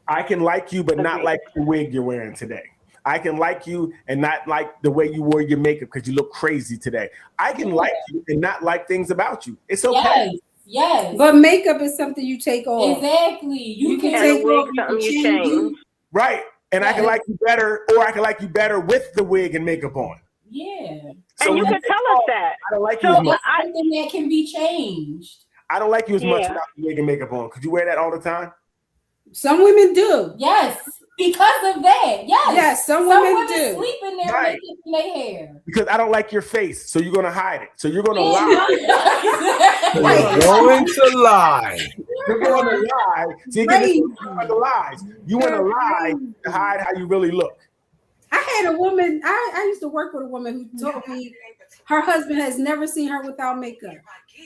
I can like you, but not like the wig you're wearing today. I can like you and not like the way you wore your makeup because you look crazy today. I can like you and not like things about you. It's okay. Yes. But makeup is something you take off. Exactly. You can take off something you change. Right. And I can like you better, or I can like you better with the wig and makeup on. Yeah. So and you can tell us that. I don't like so you as much. Something that can be changed. I don't like you as much without the wig and makeup on. Could you wear that all the time? Some women do. Yes. Because of that. Yes. Yes, some women do. Sleep in their makeup and their hair. Because I don't like your face, so you're gonna hide it. So you're gonna lie. You're going to lie. You're gonna lie. See, the lies. You want to lie to hide how you really look. I had a woman. I used to work with a woman who told me her husband has never seen her without makeup.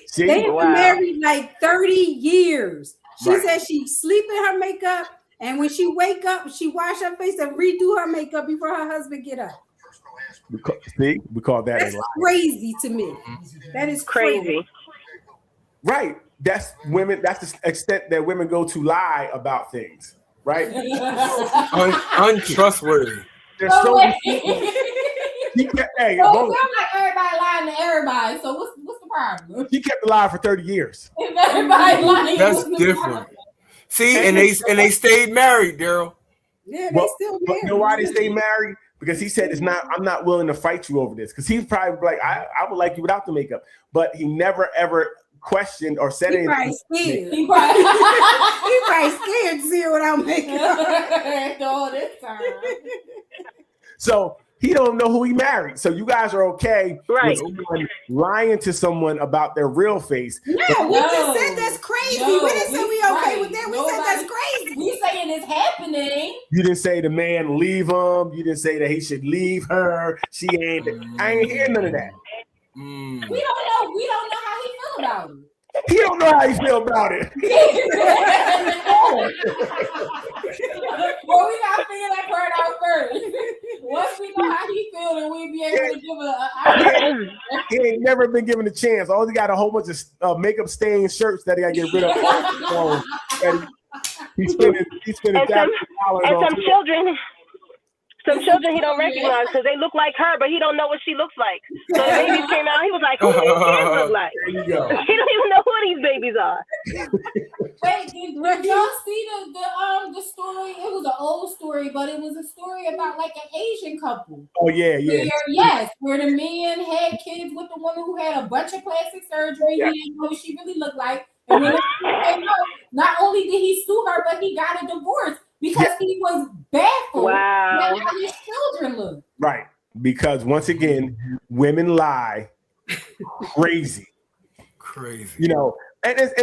See? They have been married like 30 years. She said she sleep in her makeup, and when she wake up, she wash her face and redo her makeup before her husband get up. We call that That's a lie. crazy to me. That is crazy. Right. That's women. That's the extent that women go to lie about things. Right. Untrustworthy. There's so many people. Hey, so it sounds like everybody lying to everybody. So what's the problem? He kept alive for 30 years. If everybody lying, that's different. See, and they stayed married, Daryl. Yeah, they still married. You know why they stayed married? Because he said I'm not willing to fight you over this. Because he's probably like, I would like you without the makeup, but he never ever questioned or said anything. He probably scared to see her without makeup. All this time. So he don't know who he married. So you guys are okay right. with someone lying to someone about their real face. No, we just said that's crazy. We didn't say we okay with that. We said that's crazy. We saying it's happening. You didn't say the man leave him. You didn't say that he should leave her. She ain't. I ain't hear none of that. We don't know. We don't know how he feel about it. He don't know how he feel about it. Well, we gotta figure that part out first. Once we know how he feel, then we'll be able to give He ain't never been given a chance. All he got a whole bunch of makeup stained shirts that he got to get rid of. He's spending $1,000 on some children. Some children he don't recognize because they look like her, but he don't know what she looks like. So the babies came out, he was like, "Who do these kids look like?" There you go. He don't even know who these babies are. Wait, did y'all see the story? It was an old story, but it was a story about like an Asian couple. Oh yeah. Where the man had kids with the woman who had a bunch of plastic surgery. Yeah. He didn't know what she really looked like. And when came out, not only did he sue her, but he got a divorce. Because he was baffled at how his children look. Right. Because once again, women lie crazy. Crazy. And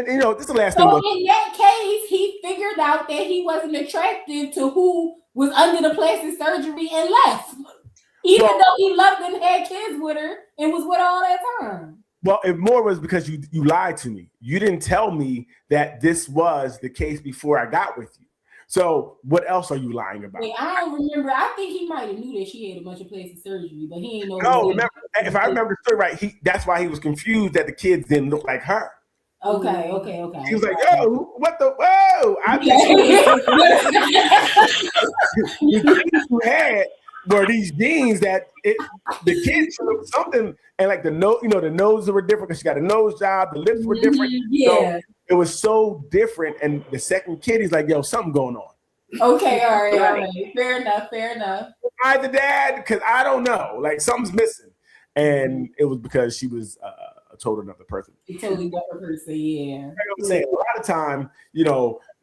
you know, this is the last thing. thing. So in that case, he figured out that he wasn't attractive to who was under the plastic surgery and left. Even though he loved and had kids with her and was with her all that time. Well, it more was because you lied to me. You didn't tell me that this was the case before I got with you. So what else are you lying about? Wait, I don't remember. I think he might have knew that she had a bunch of plastic surgery, but he ain't know. No, remember, if I remember the story right, that's why he was confused that the kids didn't look like her. Okay. He was like, "Yo, what the? Whoa!" The kids you had were these genes that the kids looked something, and like the nose, the noses were different because she got a nose job, the lips were different. So it was so different. And the second kid, he's like, "Yo, something going on." Okay, all right. Fair enough. Why the dad? Because I don't know. Like something's missing, and it was because she was a total another person. A totally different person, yeah. Like I'm saying, a lot of time,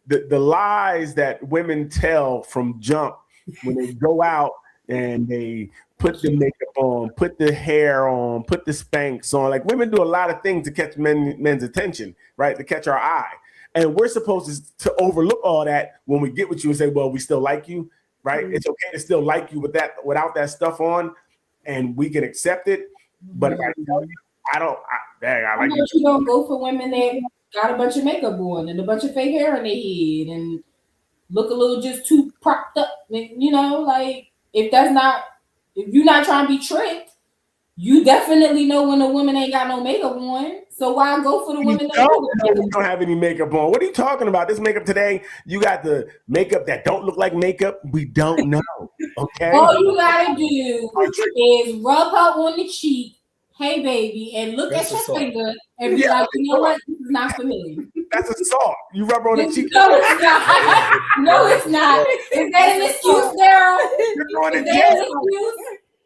the lies that women tell from jump when they go out and they put the makeup on, put the hair on, put the Spanx on. Like women do a lot of things to catch men's attention, right? To catch our eye. And we're supposed to overlook all that when we get with you and say, well, we still like you, right? Mm-hmm. It's okay to still like you without that stuff on, and we can accept it. But if I tell you, I like you. You don't go for women that got a bunch of makeup on and a bunch of fake hair in their head and look a little just too propped up. Like if you're not trying to be tricked, You definitely know when a woman ain't got no makeup on. So why go for the women that don't have any makeup on? What are you talking about? This makeup today, you got the makeup that don't look like makeup. We don't know. Okay. All you gotta do is rub her on the cheek. Hey, baby, and look at your finger and be like, you know what? This is not for me. That's assault. You rub her on the cheek. No, it's not. No, it's not. Is that an excuse, Daryl? You're going to Is that jail. an excuse?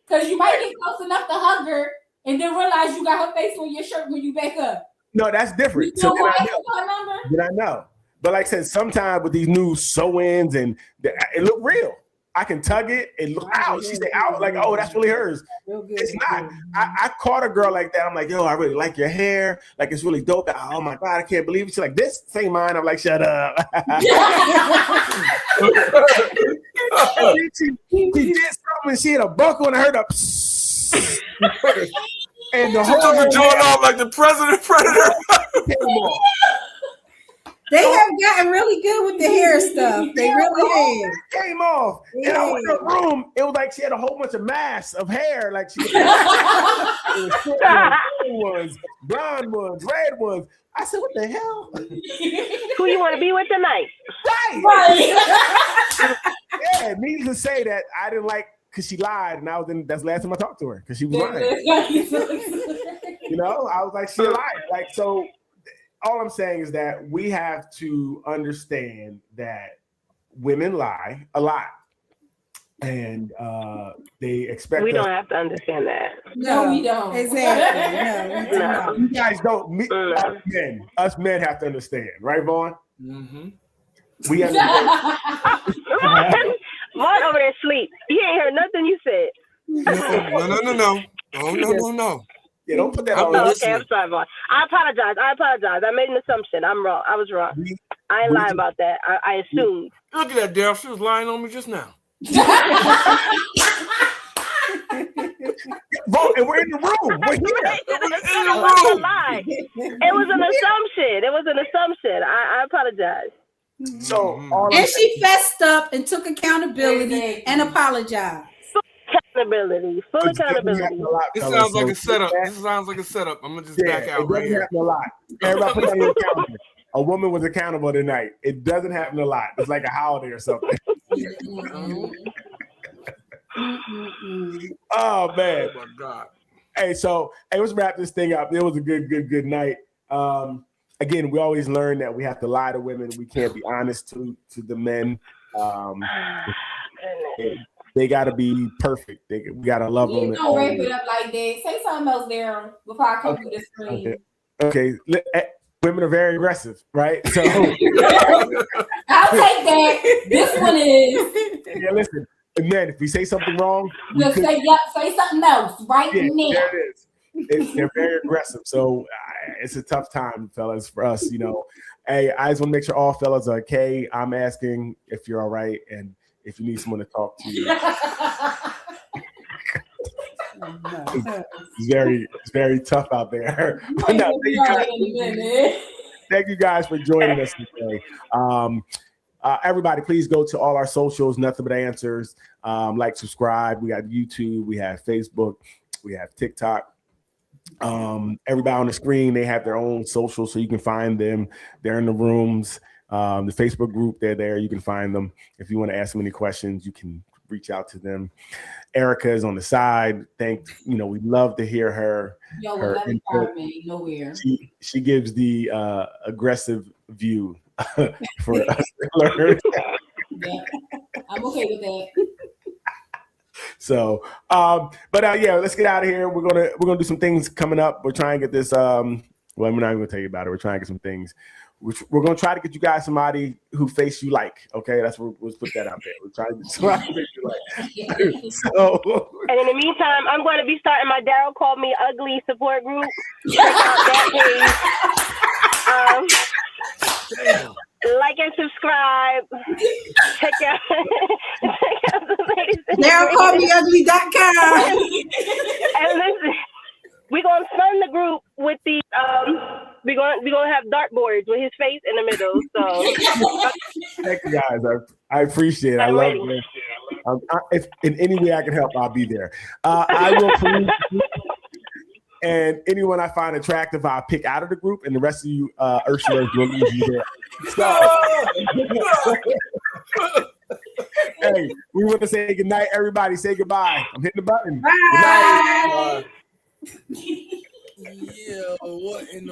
Because you might get close enough to hug her and then realize you got her face on your shirt when you back up. No, that's different. You know So what? then I know. But like I said, sometimes with these new sew-ins and it look real. I can tug it and look out. She say out like, oh, that's really hers. It's not. I caught a girl like that. I'm like, yo, I really like your hair. Like it's really dope. Oh my God, I can't believe it. She's like, this ain't mine. I'm like, shut up. And then she did something. She had a buckle and I heard a and the whole took the joint off like the president predator. They have gotten really good with the hair stuff. They really have. Came off. And I went in the room. It was like she had a whole bunch of masks of hair. Like she ones, blonde ones, red ones. I said, what the hell? Who you want to be with tonight? Right. Yeah, needless to say that I didn't like because she lied, and that's the last time I talked to her because she was lying. You know, I was like, she lied. Like, so all I'm saying is that we have to understand that women lie a lot. And they expect we don't have to understand that. No, we don't. Exactly. No. You guys don't. Us men have to understand, right, Vaughn? Mm-hmm. We have Vaughn over there asleep. He ain't heard nothing you said. No. Oh, no. Yeah, don't put that on. Okay, I'm sorry, Vaughn. I apologize. I made an assumption. I'm wrong. I was wrong. I ain't lying about that. I assumed. Look at that, Daryl. She was lying on me just now. Vote, and we're in the room. We're here. It wasn't a lie. It was an assumption. I apologize. So, and she fessed up and took accountability and apologized. Full accountability. This sounds like a setup. I'm gonna just back out right here. A lot. Everybody put that on your calendar. A woman was accountable tonight. It doesn't happen a lot. It's like a holiday or something. Oh man. Oh my God. Hey, let's wrap this thing up. It was a good night. Again, we always learn that we have to lie to women. We can't be honest to the men. They got to be perfect. We got to love them. Don't wrap it up like that. Say something else, Daryl, before I come through the screen. Okay. Women are very aggressive, right? So I'll take that. This one is. Yeah, listen. And then if we say something wrong, just say something else right now. There it is. They're very aggressive. So it's a tough time, fellas, for us. You know, hey, I just want to make sure all fellas are okay. I'm asking if you're all right and if you need someone to talk to you. It's very tough out there. But no, thank you guys for joining us today. Everybody, please go to all our socials, Nothing But Answers. Like, subscribe. We got YouTube, we have Facebook, we have TikTok. Everybody on the screen, they have their own socials, so you can find them. They're in the rooms. The Facebook group, they're there. You can find them. If you want to ask them any questions, you can reach out to them. Erica is on the side. We'd love to hear her. Her input. Nowhere. She gives the aggressive view for us to learn. Yeah, I'm okay with that. So, let's get out of here. We're gonna do some things coming up. We're trying to get this. We're not even gonna tell you about it. We're trying to get some things. We're gonna try to get you guys somebody who face you like. Okay, let's put that out there. We're trying to get somebody who face you like. So, and in the meantime, I'm going to be starting my Daryl Called Me Ugly support group. Check out that page. Like and subscribe. Check out the latest. DarylCalledMeUgly.com. And listen, we're gonna fund the group with the we're gonna have dartboards with his face in the middle. So thank you guys. I appreciate it. I love it. If in any way I can help, I'll be there. I will And anyone I find attractive, I pick out of the group, and the rest of you, Ursula, will leave you there. So, hey, we want to say good night, everybody. Say goodbye. I'm hitting the button. Bye. Good night. Yeah, what in the